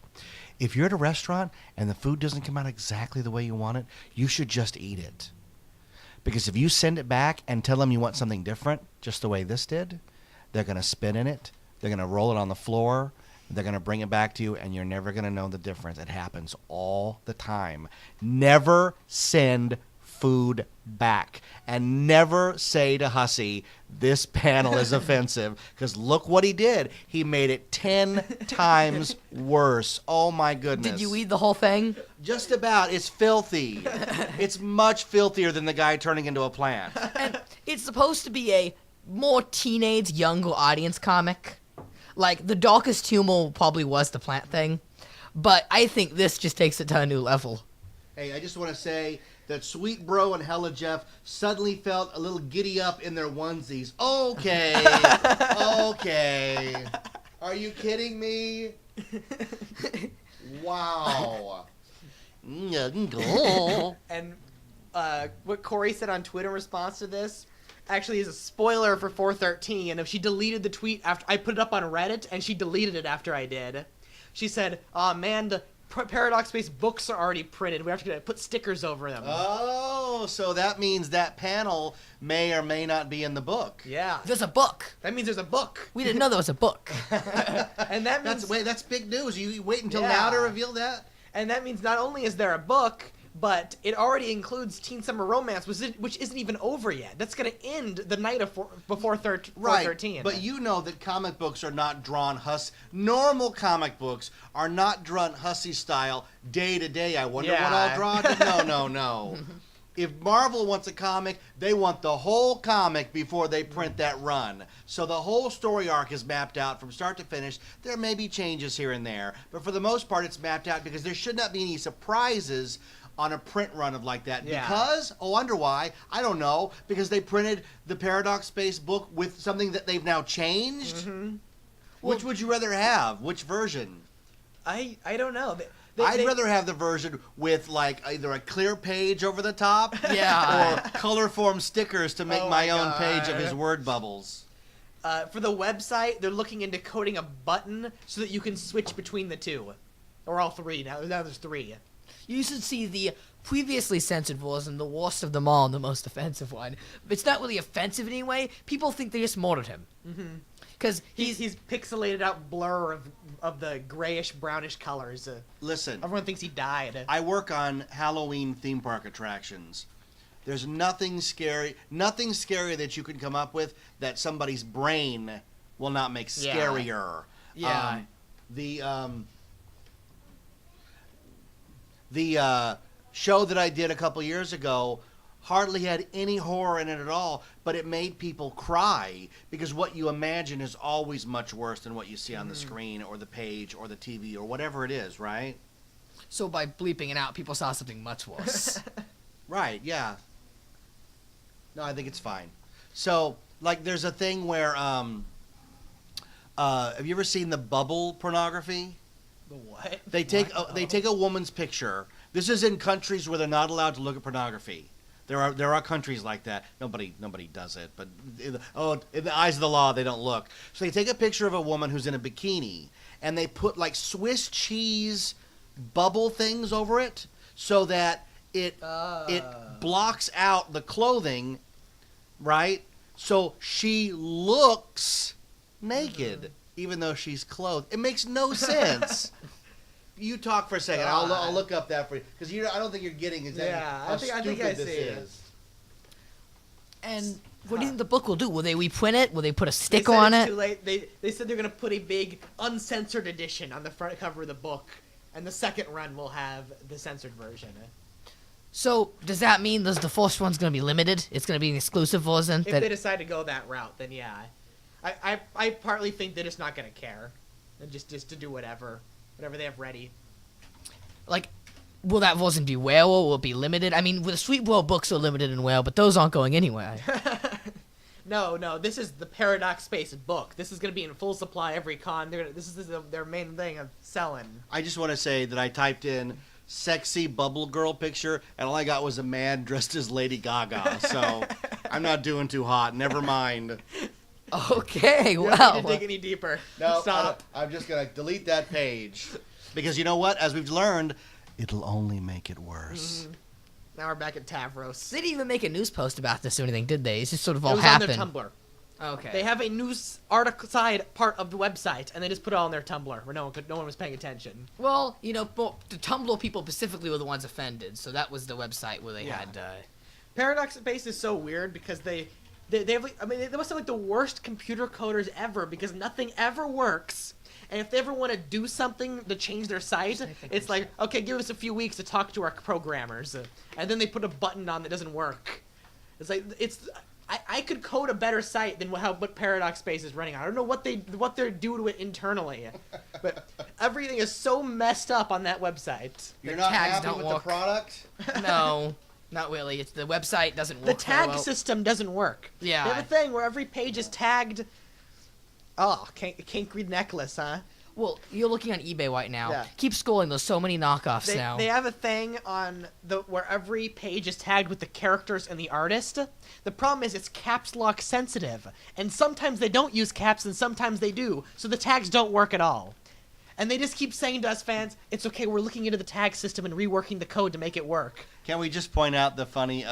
If you're at a restaurant and the food doesn't come out exactly the way you want it, you should just eat it. Because if you send it back and tell them you want something different, just the way this did, they're going to spit in it, they're going to roll it on the floor, they're going to bring it back to you, and you're never going to know the difference. It happens all the time. Never send food back. And never say to Hussey, this panel is offensive. Because look what he did. He made it 10 times worse. Oh, my goodness. Did you eat the whole thing? Just about. It's filthy. It's much filthier than the guy turning into a plant. And it's supposed to be a more teenage, younger audience comic. Like, the darkest humor probably was the plant thing. But I think this just takes it to a new level. Hey, I just want to say that Sweet Bro and Hella Jeff suddenly felt a little giddy up in their onesies. Okay. Okay. Are you kidding me? Wow. And what Corey said on Twitter in response to this actually is a spoiler for 413. And if she deleted the tweet after I put it up on Reddit, and she deleted it after I did, she said, "Oh man, the Paradox-based books are already printed. We have to put stickers over them." Oh, so that means that panel may or may not be in the book. Yeah. There's a book. That means there's a book. We didn't know there was a book. And that means That's big news. You wait until now to reveal that? And that means not only is there a book, but it already includes Teen Summer Romance, which isn't even over yet. That's going to end the night of before 413. But you know that comic books are not drawn normal comic books are not drawn Hussey style day to day. I wonder what I'll draw. No. If Marvel wants a comic, they want the whole comic before they print that run. So the whole story arc is mapped out from start to finish. There may be changes here and there, but for the most part, it's mapped out because there should not be any surprises on a print run of like that. Yeah. Because, I wonder why, I don't know, because they printed the Paradox Space book with something that they've now changed? Mm-hmm. Which would you rather have? Which version? I don't know. I'd rather have the version with like either a clear page over the top Yeah. or color form stickers to make my own page of his word bubbles. For the website, they're looking into coding a button so that you can switch between the two. Or all three. Now there's three. You should see the previously censored version, the worst of them all, and the most offensive one. It's not really offensive in any way. People think they just murdered him. Mm-hmm. Because he's pixelated out blur of the grayish brownish colors. Listen, everyone thinks he died. I work on Halloween theme park attractions. There's nothing scary that you can come up with that somebody's brain will not make scarier. Yeah. The show that I did a couple years ago hardly had any horror in it at all, but it made people cry because what you imagine is always much worse than what you see on the screen or the page or the TV or whatever it is, right? So by bleeping it out, people saw something much worse. Right, yeah. No, I think it's fine. So, like, there's a thing where, have you ever seen the bubble pornography? The what? They take a woman's picture. This is in countries where they're not allowed to look at pornography. There are countries like that. Nobody does it, but in the eyes of the law, they don't look. So they take a picture of a woman who's in a bikini, and they put like Swiss cheese bubble things over it, so that it blocks out the clothing, right? So she looks naked, even though she's clothed. It makes no sense. You talk for a second. I'll look up that for you because I don't think you're getting exactly how stupid this is. And what do you think the book will do? Will they reprint it? Will they put a They sticker said on it's it? Too late. They said they're gonna put a big uncensored edition on the front cover of the book, and the second run will have the censored version. So does that mean the first one's going to be limited? It's going to be an exclusive version? If they decide to go that route, then yeah. I partly think they're just not gonna care, and just to do whatever they have ready. Like, will that version be whale or will it be limited? I mean, the Sweet World books are limited in whale, but those aren't going anywhere. No, this is the Paradox Space book. This is going to be in full supply every con. This is their main thing of selling. I just want to say that I typed in sexy bubble girl picture, and all I got was a man dressed as Lady Gaga. So I'm not doing too hot. Never mind. Okay, You don't well. need to dig any deeper. No, Stop. I'm just going to delete that page. Because you know what? As we've learned, it'll only make it worse. Now we're back at Tavros. They didn't even make a news post about this or anything, did they? It's just sort of It all was happened. on their Tumblr. Okay. They have a news article side part of the website, and they just put it all on their Tumblr, where no one was paying attention. Well, you know, the Tumblr people specifically were the ones offended, so that was the website where they Yeah. had. Paradox Space is so weird because they have like, I mean, they must have like the worst computer coders ever because nothing ever works. And if they ever want to do something to change their site, it's like, okay, give us a few weeks to talk to our programmers, and then they put a button on that doesn't work. It's like I could code a better site than what Paradox Space is running on. I don't know what they do to it internally, but everything is so messed up on that website. You're The not tags happy don't with work. the product? No, not really. It's the website doesn't work. The tag very well. system doesn't work. Yeah. They have a thing where every page is tagged. Oh, can't read necklace, huh? Well, you're looking on eBay right now. Yeah. Keep scrolling. There's so many knockoffs They, now. they have a thing on where every page is tagged with the characters and the artist. The problem is it's caps lock sensitive, and sometimes they don't use caps and sometimes they do, so the tags don't work at all. And they just keep saying to us fans, it's okay, we're looking into the tag system and reworking the code to make it work. Can we just point out the funny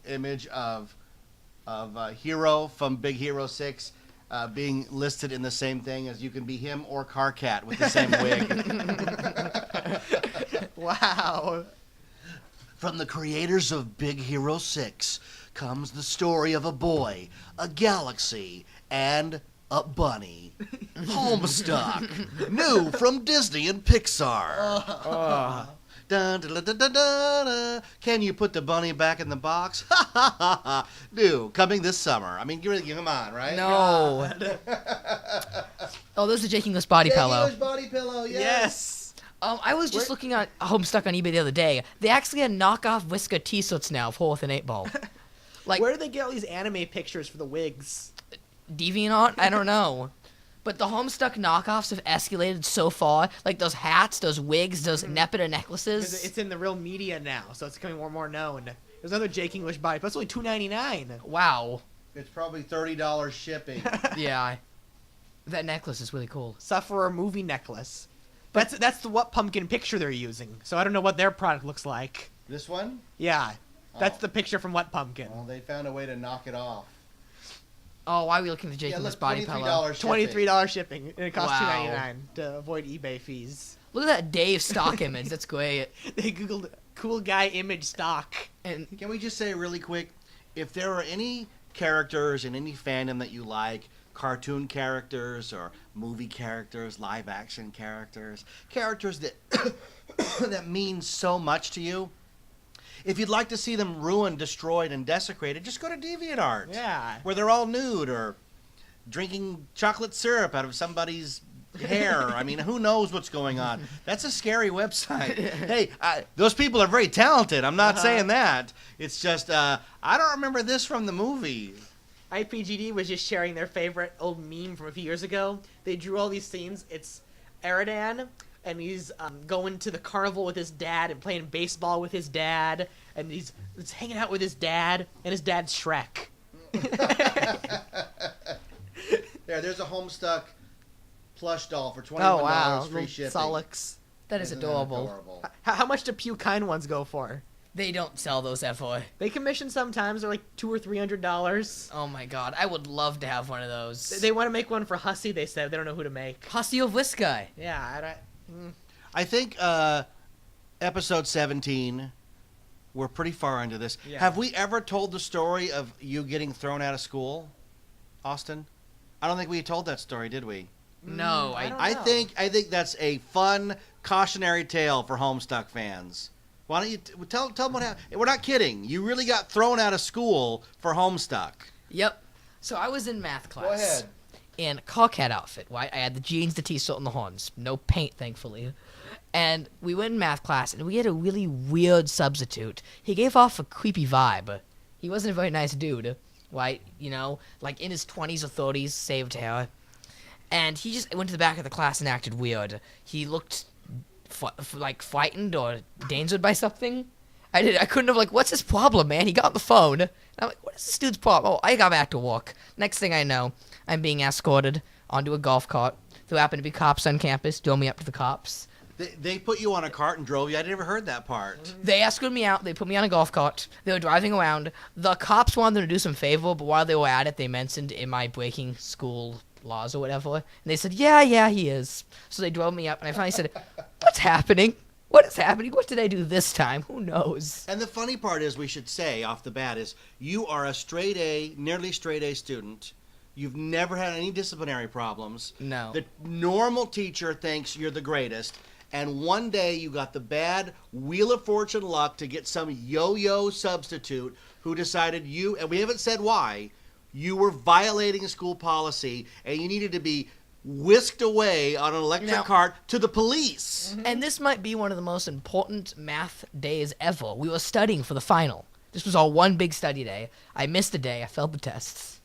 image of Hero from Big Hero 6 being listed in the same thing as you can be him or Carcat with the same wig? Wow. From the creators of Big Hero 6 comes the story of a boy, a galaxy, and a bunny. Homestuck. New from Disney and Pixar. Dun, dun, dun, dun, dun, dun. Can you put the bunny back in the box? Ha ha ha ha. New, coming this summer. I mean, come on, right? no. Oh, there's the Jake English body pillow. English body pillow, yes. I was just looking at Homestuck on eBay the other day. They actually had knockoff Whisker T-shirts now of Fourth and 8-Ball. Like, Where do they get all these anime pictures for the wigs? DeviantArt? I don't know. But the Homestuck knockoffs have escalated so far. Like those hats, those wigs, those Nepeta necklaces. It's in the real media now, so it's becoming more and more known. There's another Jake English body, but it's only $2.99. Wow. It's probably $30 shipping. Yeah. That necklace is really cool. Sufferer movie necklace. That's the What Pumpkin picture they're using, so I don't know what their product looks like. This one? Yeah, that's Oh. the picture from What Pumpkin. Well, they found a way to knock it off. Oh, why are we looking at the Jake English body pillow? $23 shipping. $23 shipping, and it costs Wow. $2.99 to avoid eBay fees. Look at that Dave stock image. That's great. They googled cool guy image stock. And Can we just say really quick, if there are any characters in any fandom that you like, cartoon characters or movie characters, live action characters that that mean so much to you, if you'd like to see them ruined, destroyed, and desecrated, just go to DeviantArt. Yeah. Where they're all nude or drinking chocolate syrup out of somebody's hair. I mean, who knows what's going on? That's a scary website. Hey, those people are very talented. I'm not saying that. It's just, I don't remember this from the movie. IPGD was just sharing their favorite old meme from a few years ago. They drew all these scenes. It's Eridan, and he's going to the carnival with his dad and playing baseball with his dad, and he's hanging out with his dad, and his dad's Shrek. There's a Homestuck plush doll for $21 Oh wow, free little shipping. Solix. that is Isn't that adorable. How much do Pew Kind ones go for? They don't sell those FOI. They commission sometimes. They're like $200 or $300. Oh my god, I would love to have one of those. They want to make one for Hussy. They said they don't know who to make. Hussy of this guy. Yeah, I think episode 17, we're pretty far into this. Yeah. Have we ever told the story of you getting thrown out of school, Austin? I don't think we told that story, did we? No, I don't I know. think that's a fun cautionary tale for Homestuck fans. Why don't you tell them what happened? We're not kidding. You really got thrown out of school for Homestuck. Yep. So I was in math class. Go ahead. In a cockhead outfit, right? I had the jeans, the t-shirt, and the horns. No paint, thankfully. And we went in math class, and we had a really weird substitute. He gave off a creepy vibe. He wasn't a very nice dude, right? You know, like in his 20s or 30s, saved hair. And he just went to the back of the class and acted weird. He looked like frightened or endangered by something. I couldn't have, like, what's his problem, man? He got on the phone. And I'm like, what is this dude's problem? Oh, I got back to work. Next thing I know, I'm being escorted onto a golf cart. There happened to be cops on campus, drove me up to the cops. They put you on a cart and drove you. I never heard that part. They escorted me out. They put me on a golf cart. They were driving around. The cops wanted them to do some favor, but while they were at it, they mentioned, am I breaking school laws or whatever? And they said, yeah, he is. So they drove me up, and I finally said, what's happening? What is happening? What did I do this time? Who knows? And the funny part is, we should say off the bat, is you are a straight A, nearly straight A student. You've never had any disciplinary problems. No. The normal teacher thinks you're the greatest. And one day you got the bad Wheel of Fortune luck to get some yo-yo substitute who decided you, and we haven't said why, you were violating a school policy and you needed to be whisked away on an electric cart to the police. And this might be one of the most important math days ever. We were studying for the final. This was all one big study day. I missed a day. I failed the tests.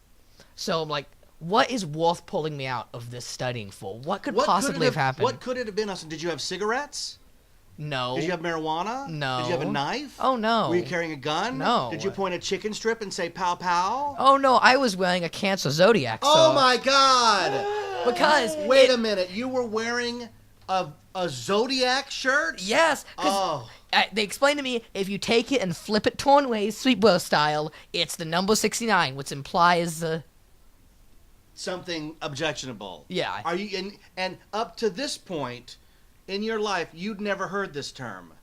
So I'm like, what is worth pulling me out of this studying for? What could possibly have happened? What could it have been, Austin? Did you have cigarettes? No. Did you have marijuana? No. Did you have a knife? Oh, no. Were you carrying a gun? No. Did you point a chicken strip and say pow pow? Oh, no. I was wearing a Cancer Zodiac. Oh, so... my God. Because... Wait a minute. You were wearing a Zodiac shirt? Yes. Oh. They explained to me, if you take it and flip it torn ways, Sweetbro style, it's the number 69, which implies... something objectionable. Yeah. Are you and up to this point in your life, you'd never heard this term.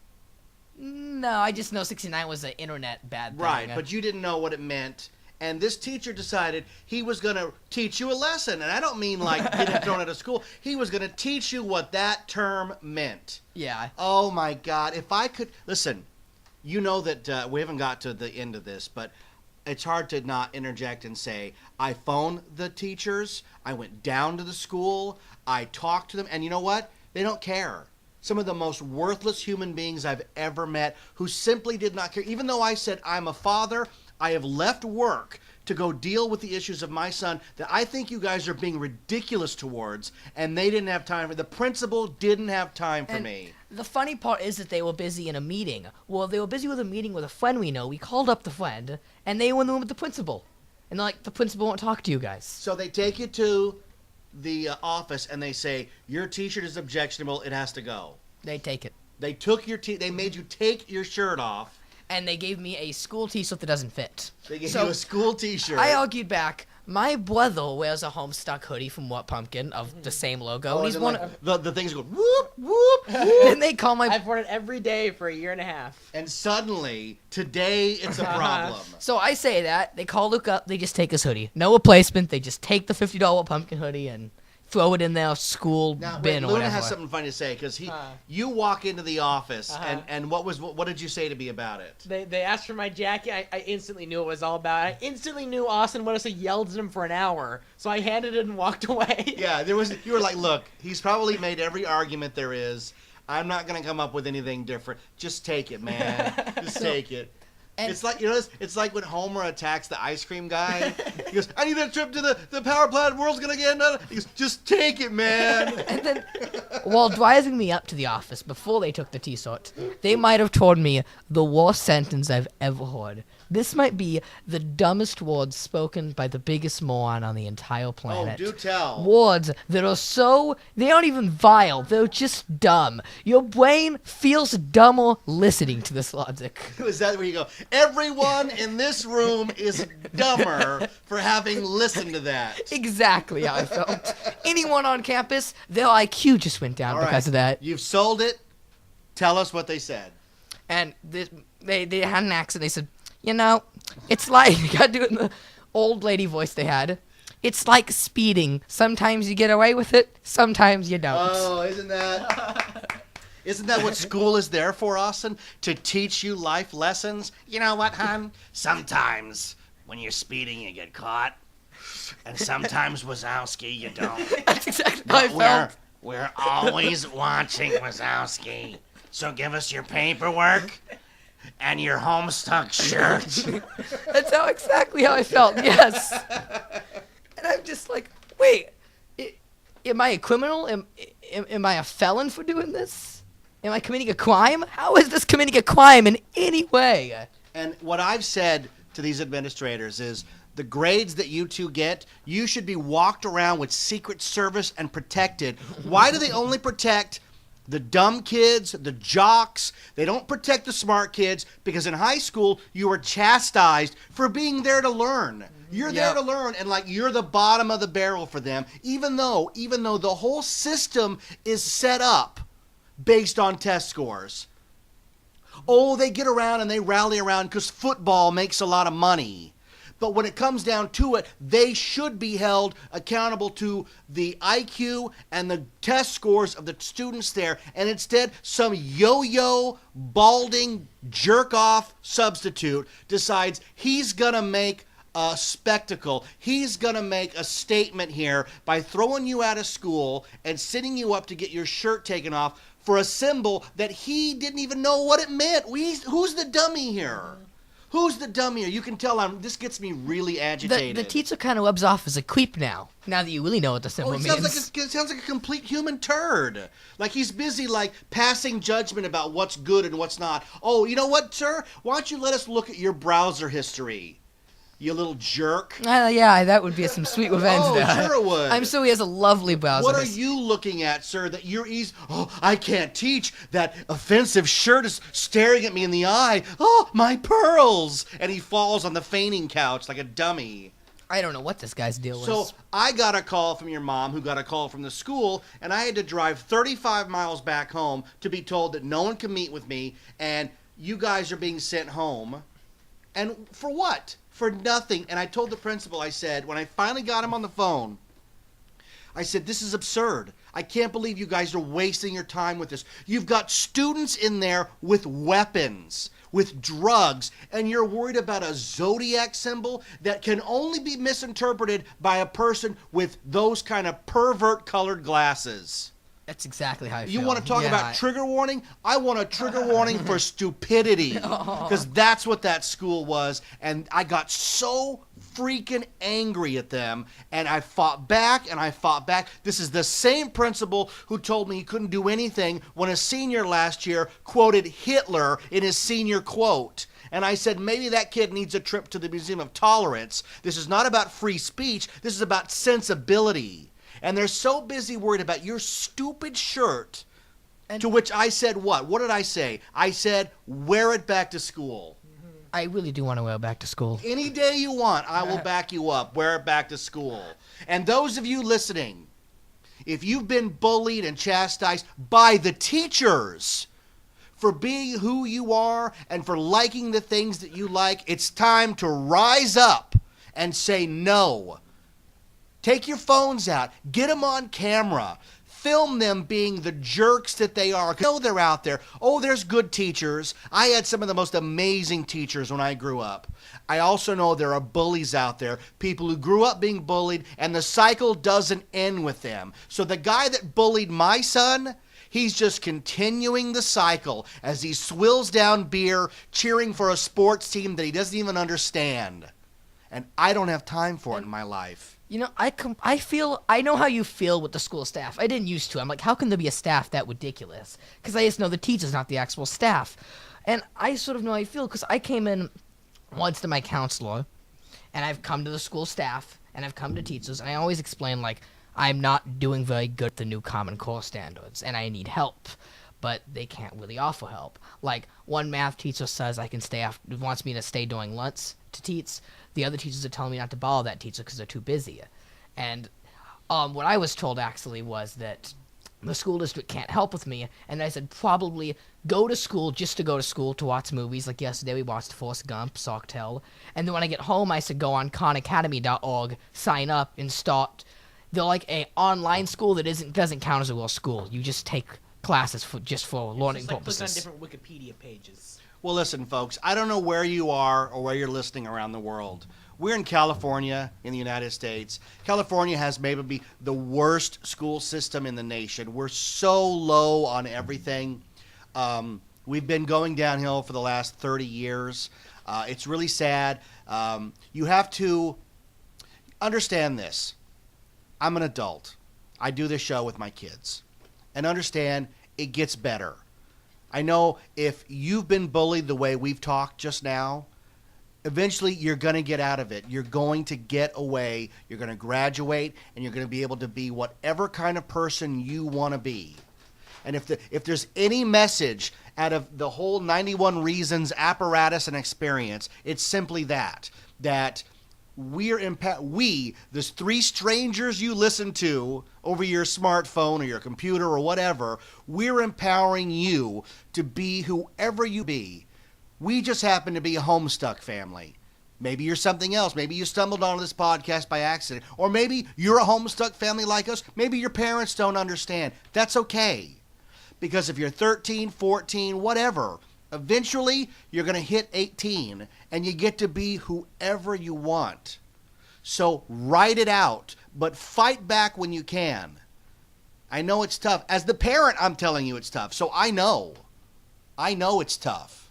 No, I just know 69 was an internet bad thing. Right, but you didn't know what it meant. And this teacher decided he was going to teach you a lesson. And I don't mean like getting thrown out of school. He was going to teach you what that term meant. Yeah. Oh, my God. If I could... Listen, you know that we haven't got to the end of this, but it's hard to not interject and say, I phoned the teachers. I went down to the school. I talked to them. And you know what? They don't care. Some of the most worthless human beings I've ever met who simply did not care. Even though I said, I'm a father... I have left work to go deal with the issues of my son that I think you guys are being ridiculous towards, and they didn't have time. The principal didn't have time for me. The funny part is that they were busy in a meeting. Well, they were busy with a meeting with a friend we know. We called up the friend, and they went in the room with the principal. And they're like, the principal won't talk to you guys. So they take you to the office, and they say, your t-shirt is objectionable. It has to go. They take it. They took your they made you take your shirt off. And they gave me a school t-shirt that doesn't fit. They gave you a school t-shirt. I argued back. My brother wears a Homestuck hoodie from What Pumpkin of the same logo. And he's one the things go whoop, whoop, whoop. And they call my... I've worn it every day for a year and a half. And suddenly, today, it's a problem. So I say that. They call Luke up. They just take his hoodie. No replacement. They just take the $50 Pumpkin hoodie and throw it in their school bin or Luna whatever. has something funny to say because you walk into the office and what did you say to me about it? They asked for my jacket. I instantly knew what it was all about. I instantly knew Austin would have yelled at him for an hour, so I handed it and walked away. Yeah, you were like, look, he's probably made every argument there is. I'm not gonna come up with anything different. Just take it, man. Just take it. And it's like, it's like when Homer attacks the ice cream guy. He goes, I need that trip to the power plant. World's going to get another. He goes, just take it, man. And then, while driving me up to the office before they took the t-shirt, they might have told me the worst sentence I've ever heard. This might be the dumbest words spoken by the biggest moron on the entire planet. Oh, do tell. Words that are so... They aren't even vile. They're just dumb. Your brain feels dumber listening to this logic. Is that where you go? Everyone in this room is dumber for having listened to that. Exactly how I felt. Anyone on campus, their IQ just went down because of that. You've sold it. Tell us what they said. And they had an accent. They said... it's like, you gotta do it in the old lady voice they had. It's like speeding. Sometimes you get away with it, sometimes you don't. Oh, isn't that what school is there for, Austin? To teach you life lessons? You know what, hon? Sometimes when you're speeding, you get caught. And sometimes, Wazowski, you don't. That's exactly how I felt. We're always watching, Wazowski. So give us your paperwork. And your Homestuck shirt. That's exactly how I felt, yes. And I'm just like, wait, am I a criminal? Am I a felon for doing this? Am I committing a crime? How is this committing a crime in any way? And what I've said to these administrators is the grades that you two get, you should be walked around with Secret Service and protected. Why do they only protect the dumb kids, the jocks? They don't protect the smart kids because in high school you were chastised for being there to learn. You're there to learn, and like you're the bottom of the barrel for them, even though the whole system is set up based on test scores. Oh, they get around and they rally around because football makes a lot of money. But when it comes down to it, they should be held accountable to the IQ and the test scores of the students there. And instead, some yo-yo, balding, jerk-off substitute decides he's going to make a spectacle. He's going to make a statement here by throwing you out of school and sitting you up to get your shirt taken off for a symbol that he didn't even know what it meant. Who's the dummy here? Who's the dummy here? You can tell this gets me really agitated. The teacher kind of rubs off as a creep now that you really know what the symbol means. It sounds like a complete human turd. Like he's busy passing judgment about what's good and what's not. Oh, you know what, sir? Why don't you let us look at your browser history? You little jerk. Yeah, that would be some sweet revenge there. Oh, sure it would. I'm sure he has a lovely browser. What are you looking at, sir, that you're I can't teach. That offensive shirt is staring at me in the eye. Oh, my pearls. And he falls on the fainting couch like a dummy. I don't know what this guy's deal was. So I got a call from your mom who got a call from the school, and I had to drive 35 miles back home to be told that no one can meet with me, and you guys are being sent home. And for what? For nothing. And I told the principal, I said, when I finally got him on the phone, I said, this is absurd. I can't believe you guys are wasting your time with this. You've got students in there with weapons, with drugs, and you're worried about a zodiac symbol that can only be misinterpreted by a person with those kind of pervert colored glasses. That's exactly how I feel. You want to talk about trigger warning? I want a trigger warning for stupidity, because that's what that school was, and I got so freaking angry at them, and I fought back, and I fought back. This is the same principal who told me he couldn't do anything when a senior last year quoted Hitler in his senior quote. And I said, maybe that kid needs a trip to the Museum of Tolerance. This is not about free speech. This is about sensibility. And they're so busy worried about your stupid shirt, to which I said what? What did I say? I said, wear it back to school. I really do want to wear it back to school. Any day you want, I will back you up. Wear it back to school. And those of you listening, if you've been bullied and chastised by the teachers for being who you are and for liking the things that you like, it's time to rise up and say no. Take your phones out. Get them on camera. Film them being the jerks that they are. I know they're out there. Oh, there's good teachers. I had some of the most amazing teachers when I grew up. I also know there are bullies out there, people who grew up being bullied, and the cycle doesn't end with them. So the guy that bullied my son, he's just continuing the cycle as he swills down beer, cheering for a sports team that he doesn't even understand. And I don't have time for it in my life. You know, I know how you feel with the school staff. I didn't used to. I'm like, how can there be a staff that ridiculous? Because I just know the teachers, not the actual staff. And I sort of know how I feel because I came in once to my counselor, and I've come to the school staff, and I've come to teachers, and I always explain, like, I'm not doing very good at the new Common Core standards, and I need help. But they can't really offer help. Like, one math teacher says wants me to stay during lunch to teach. The other teachers are telling me not to borrow that teacher because they're too busy. And what I was told, actually, was that the school district can't help with me. And I said, probably go to school just to go to school to watch movies. Like yesterday, we watched Forrest Gump, Sawtell. And then when I get home, I said, go on khanacademy.org, sign up, and start. They're like a online school that doesn't count as a real school. You just take classes for learning purposes. Click on different Wikipedia pages. Well, listen, folks, I don't know where you are or where you're listening around the world. We're in California in the United States. California has maybe the worst school system in the nation. We're so low on everything. We've been going downhill for the last 30 years. It's really sad. You have to understand this. I'm an adult. I do this show with my kids. And understand, it gets better. I know if you've been bullied the way we've talked just now, eventually you're going to get out of it. You're going to get away. You're going to graduate, and you're going to be able to be whatever kind of person you want to be. And if there's any message out of the whole 91 Reasons apparatus and experience, it's simply that there's three strangers you listen to over your smartphone or your computer or whatever, we're empowering you to be whoever you be. We just happen to be a Homestuck family. Maybe you're something else. Maybe you stumbled onto this podcast by accident. Or maybe you're a Homestuck family like us. Maybe your parents don't understand. That's okay. Because if you're 13, 14, whatever, eventually you're going to hit 18 and you get to be whoever you want. So write it out, but fight back when you can. I know it's tough. As the parent, I'm telling you it's tough. So I know it's tough.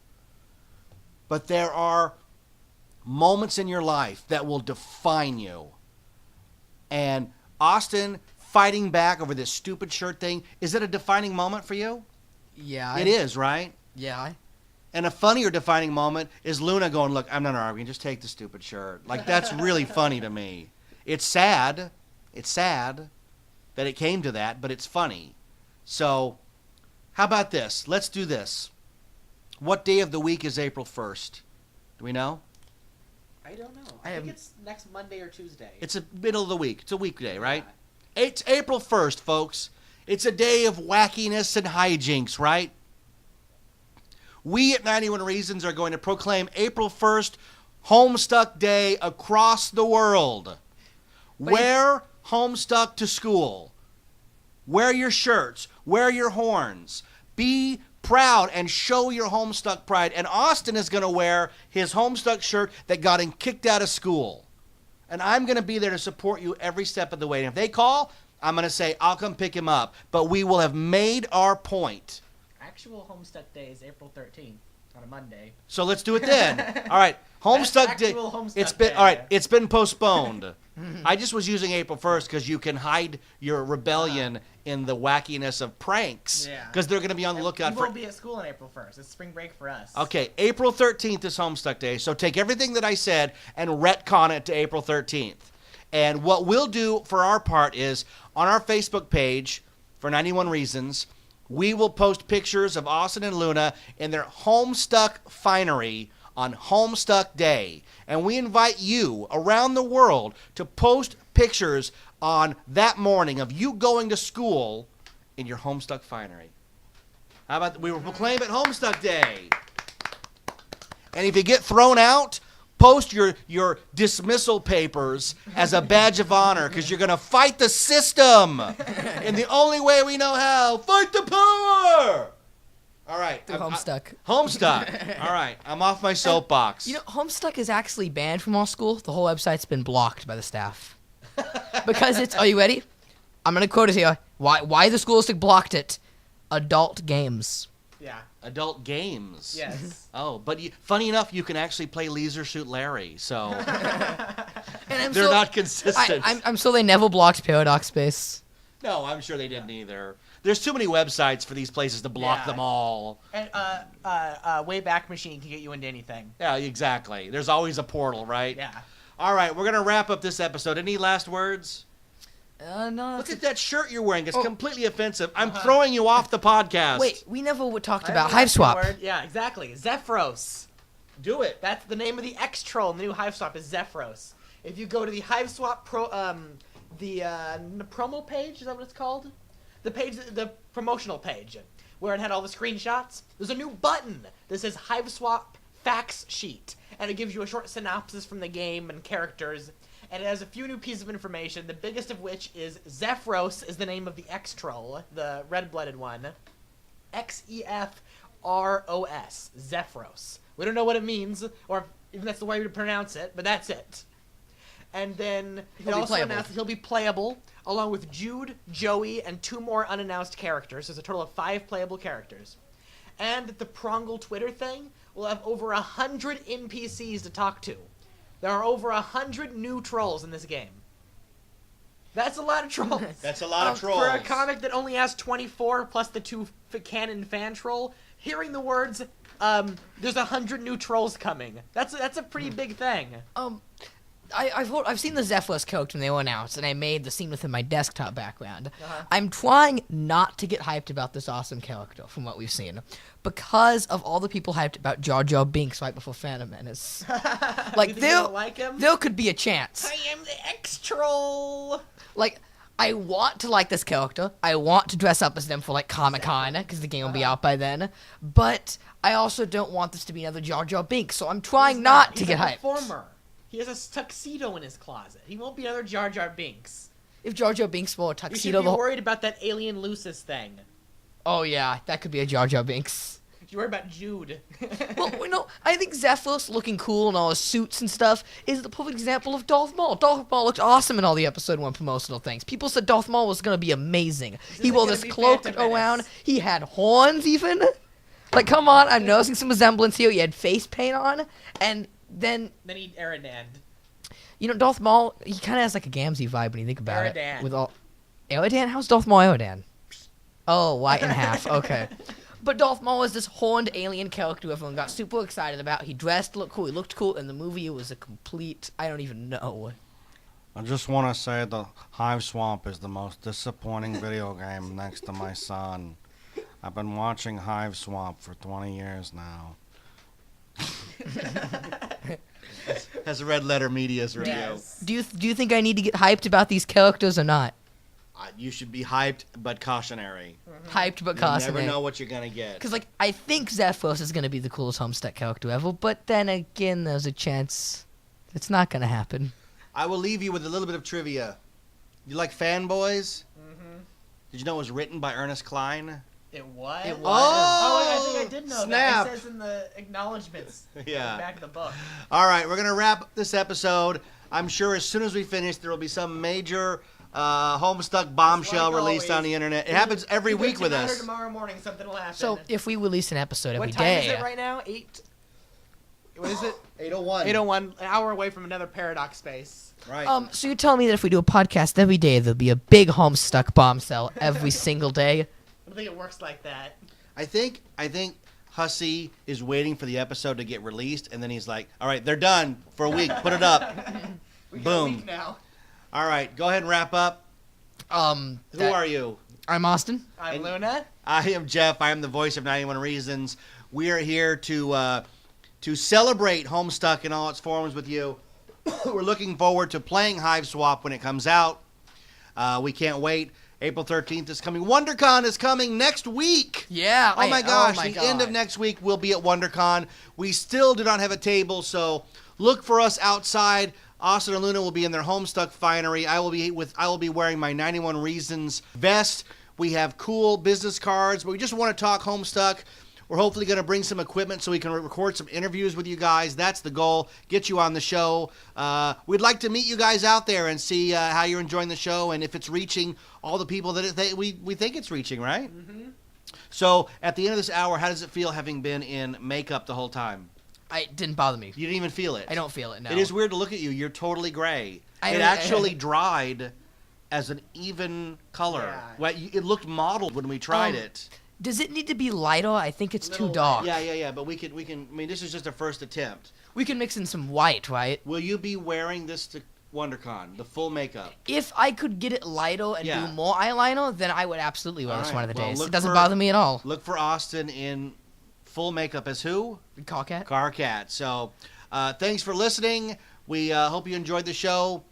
But there are moments in your life that will define you. And Austin fighting back over this stupid shirt thing, is it a defining moment for you? Yeah. It is, right? Yeah. And a funnier defining moment is Luna going, look, I'm not arguing, just take the stupid shirt. Like, that's really funny to me. It's sad. It's sad that it came to that, but it's funny. So, how about this? Let's do this. What day of the week is April 1st? Do we know? I don't know. I think it's next Monday or Tuesday. It's the middle of the week. It's a weekday, right? Yeah. It's April 1st, folks. It's a day of wackiness and hijinks, right? We at 91 Reasons are going to proclaim April 1st Homestuck Day across the world. Wear Homestuck to school. Wear your shirts. Wear your horns. Be proud and show your Homestuck pride. And Austin is going to wear his Homestuck shirt that got him kicked out of school. And I'm going to be there to support you every step of the way. And if they call, I'm going to say, I'll come pick him up. But we will have made our point. Actual Homestuck Day is April 13th on a Monday. So let's do it then. All right. Homestuck Day. Homestuck Day. All right. Day. It's been postponed. I just was using April 1st because you can hide your rebellion in the wackiness of pranks. Yeah. Because they're going to be on the lookout We won't be at school on April 1st. It's spring break for us. Okay. April 13th is Homestuck Day. So take everything that I said and retcon it to April 13th. And what we'll do for our part is on our Facebook page for 91 Reasons, we will post pictures of Austin and Luna in their Homestuck finery on Homestuck Day. And we invite you around the world to post pictures on that morning of you going to school in your Homestuck finery. How about we will proclaim it Homestuck Day. And if you get thrown out, post your dismissal papers as a badge of honor because you're going to fight the system in the only way we know how. Fight the power! All right. Homestuck. Homestuck. All right. I'm off my soapbox. You know, Homestuck is actually banned from all school. The whole website's been blocked by the staff. Because it's, are you ready? I'm going to quote it here. Why the school district blocked it? Adult games. Yeah. Adult games. Yes. Oh, but funny enough, you can actually play Leisure Suit Larry, so And they're not consistent. I'm so they never blocked Paradox Space. No, I'm sure they didn't either. There's too many websites for these places to block them all. And Wayback Machine can get you into anything. Yeah, exactly. There's always a portal, right? Yeah. All right, we're going to wrap up this episode. Any last words? No. Look at that shirt you're wearing. It's completely offensive. I'm throwing you off the podcast. Wait, we never talked I about have a Hive Swap. word. Yeah, exactly. Zephyros. Do it. That's the name of the X-Troll in the new Hive Swap is Zephyros. If you go to the Hive Swap promo page, is that what it's called? The promotional page, where it had all the screenshots. There's a new button that says Hive Swap Facts Sheet, and it gives you a short synopsis from the game and characters, and it has a few new pieces of information, the biggest of which is Zephyros is the name of the X-Troll, the red-blooded one. Xefros, Zephyros. We don't know what it means, or even that's the way we pronounce it, but that's it. And then it also announced that he'll be playable, along with Jude, Joey, and 2 more unannounced characters. There's a total of 5 playable characters. And the Prongle Twitter thing will have over 100 NPCs to talk to. There are over 100 new trolls in this game. That's a lot of trolls. That's a lot of trolls. For a comic that only has 24 plus the 2 canon fan troll, hearing the words, there's 100 new trolls coming. That's a pretty big thing. I've seen the Zephyros character when they were announced, and I made the scene with in my desktop background. I'm trying not to get hyped about this awesome character from what we've seen, because of all the people hyped about Jar Jar Binks right before Phantom Menace. Like, You think you don't like him? there could be a chance. I am the X-Troll! Like, I want to like this character. I want to dress up as them for, like, Comic-Con, because the game will be out by then. But I also don't want this to be another Jar Jar Binks, so I'm trying not to get hyped. He's a performer. He has a tuxedo in his closet. He won't be another Jar Jar Binks. If Jar Jar Binks wore a You tuxedo... should be worried about that alien Lucis thing. Oh, yeah, that could be a Jar Jar Binks. You're worried about Jude. Well, you know, I think Zephyros looking cool in all his suits and stuff is the perfect example of Darth Maul. Darth Maul looked awesome in all the Episode 1 promotional things. People said Darth Maul was going to be amazing. He wore this cloak around. He had horns, even. Like, come on, I'm noticing some resemblance here. He had face paint on, and then he Aerodan. you know, Darth Maul, he kind of has like a Gamzee vibe when you think about Aerodan. it. With all Aerodan? How's Darth Maul Aerodan? Oh, white and half. Okay. But Darth Maul is this horned alien character who everyone got super excited about. He dressed, looked cool, he looked cool. In the movie, it was a complete, I don't even know. I just want to say the Hive Swamp is the most disappointing video game next to my son. I've been watching Hive Swamp for 20 years now. Has a Red Letter Media's review. Yes. Do you think I need to get hyped about these characters or not? You should be hyped, but cautionary. Hyped but You cautionary. never know what you're going to get. Because, like, I think Zephyros is going to be the coolest Homestuck character ever, but then again, there's a chance it's not going to happen. I will leave you with a little bit of trivia. You like Fanboys? Mm-hmm. Did you know it was written by Ernest Klein? It was? It was. Oh, I think I did know snap. that. It says in the acknowledgments Yeah. in the back of the book. All right, we're going to wrap up this episode. I'm sure as soon as we finish, there will be some major Homestuck bombshell Like released always. on the internet. It happens every week with Tonight or us. tomorrow morning, something will happen. So, if we release an episode every what time day... is it right now? 8? What is it? 8:01. 8:01. An hour away from another paradox space. Right. So you're telling me that if we do a podcast every day, there'll be a big Homestuck bombshell every single day? I don't think it works like that. I think Hussey is waiting for the episode to get released, and then he's like, all right, they're done for a week. Put it up. We got a Boom. week now. All right, go ahead and wrap up. Who are you? I'm Austin. I'm And- Luna. I am Jeff. I am the voice of 91 Reasons. We are here to celebrate Homestuck in all its forms with you. We're looking forward to playing Hive Swap when it comes out. We can't wait. April 13th is coming. WonderCon is coming next week. Yeah. Oh my gosh, the end of next week we'll be at WonderCon. We still do not have a table, so look for us outside. Austin and Luna will be in their Homestuck finery. I will be wearing my 91 Reasons vest. We have cool business cards, but we just want to talk Homestuck. We're hopefully going to bring some equipment so we can record some interviews with you guys. That's the goal, get you on the show. We'd like to meet you guys out there and see how you're enjoying the show and if it's reaching all the people that we think it's reaching, right? Mm-hmm. So at the end of this hour, how does it feel having been in makeup the whole time? It didn't bother me. You didn't even feel it. I don't feel it, no. It is weird to look at you. You're totally gray. I It don't- actually dried as an even color. Yeah. Well, it looked mottled when we tried it. Does it need to be lighter? I think it's too Little dark. Yeah. But we can. I mean, this is just a first attempt. We can mix in some white, right? Will you be wearing this to WonderCon, the full makeup? If I could get it lighter and Yeah. do more eyeliner, then I would absolutely wear All this right. one of the Well, days. look It doesn't for- bother me at all. Look for Austin in full makeup as who? Carcat? Carcat. So, thanks for listening. We hope you enjoyed the show.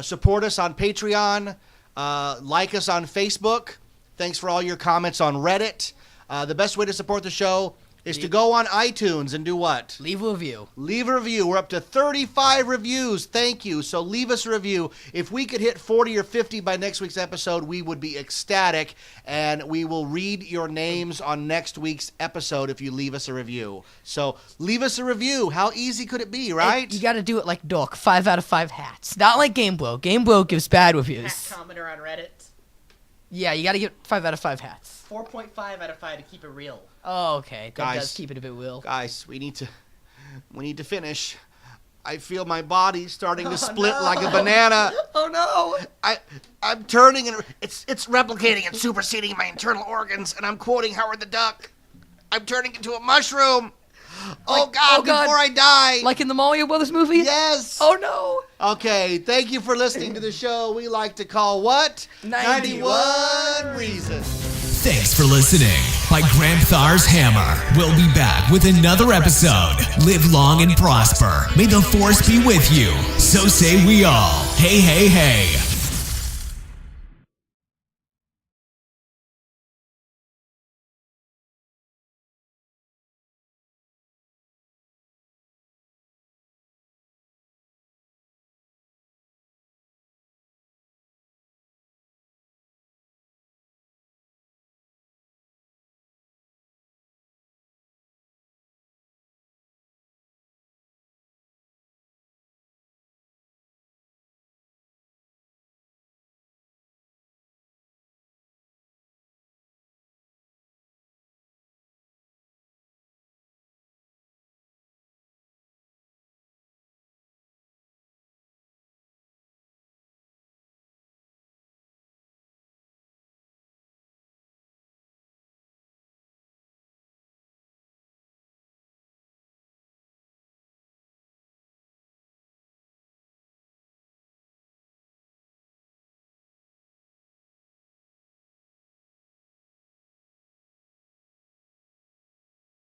Support us on Patreon. Like us on Facebook. Thanks for all your comments on Reddit. The best way to support the show is to go on iTunes and do what? Leave a review. Leave a review. We're up to 35 reviews. Thank you. So leave us a review. If we could hit 40 or 50 by next week's episode, we would be ecstatic, and we will read your names on next week's episode if you leave us a review. So leave us a review. How easy could it be, right? You gotta do it like Dork. 5 out of 5 hats. Not like Game Bro. Game Bro gives bad Hat reviews. commenter on Reddit. Yeah, you gotta get 5 out of 5 hats. 4.5 out of 5 to keep it real. Oh, okay. That Guys. does keep it a bit real. Guys, we need to finish. I feel my body starting to split like a banana. Oh no! I'm turning and it's replicating and superseding my internal organs, and I'm quoting Howard the Duck. I'm turning into a mushroom. Oh God, before I die. Like in the Mario Brothers movie? Yes. Oh no. Okay, thank you for listening to the show we like to call what? 91 Reasons. Thanks for listening. By Grandthar's Hammer. We'll be back with another episode. Live long and prosper. May the force be with you. So say we all. Hey, hey, hey.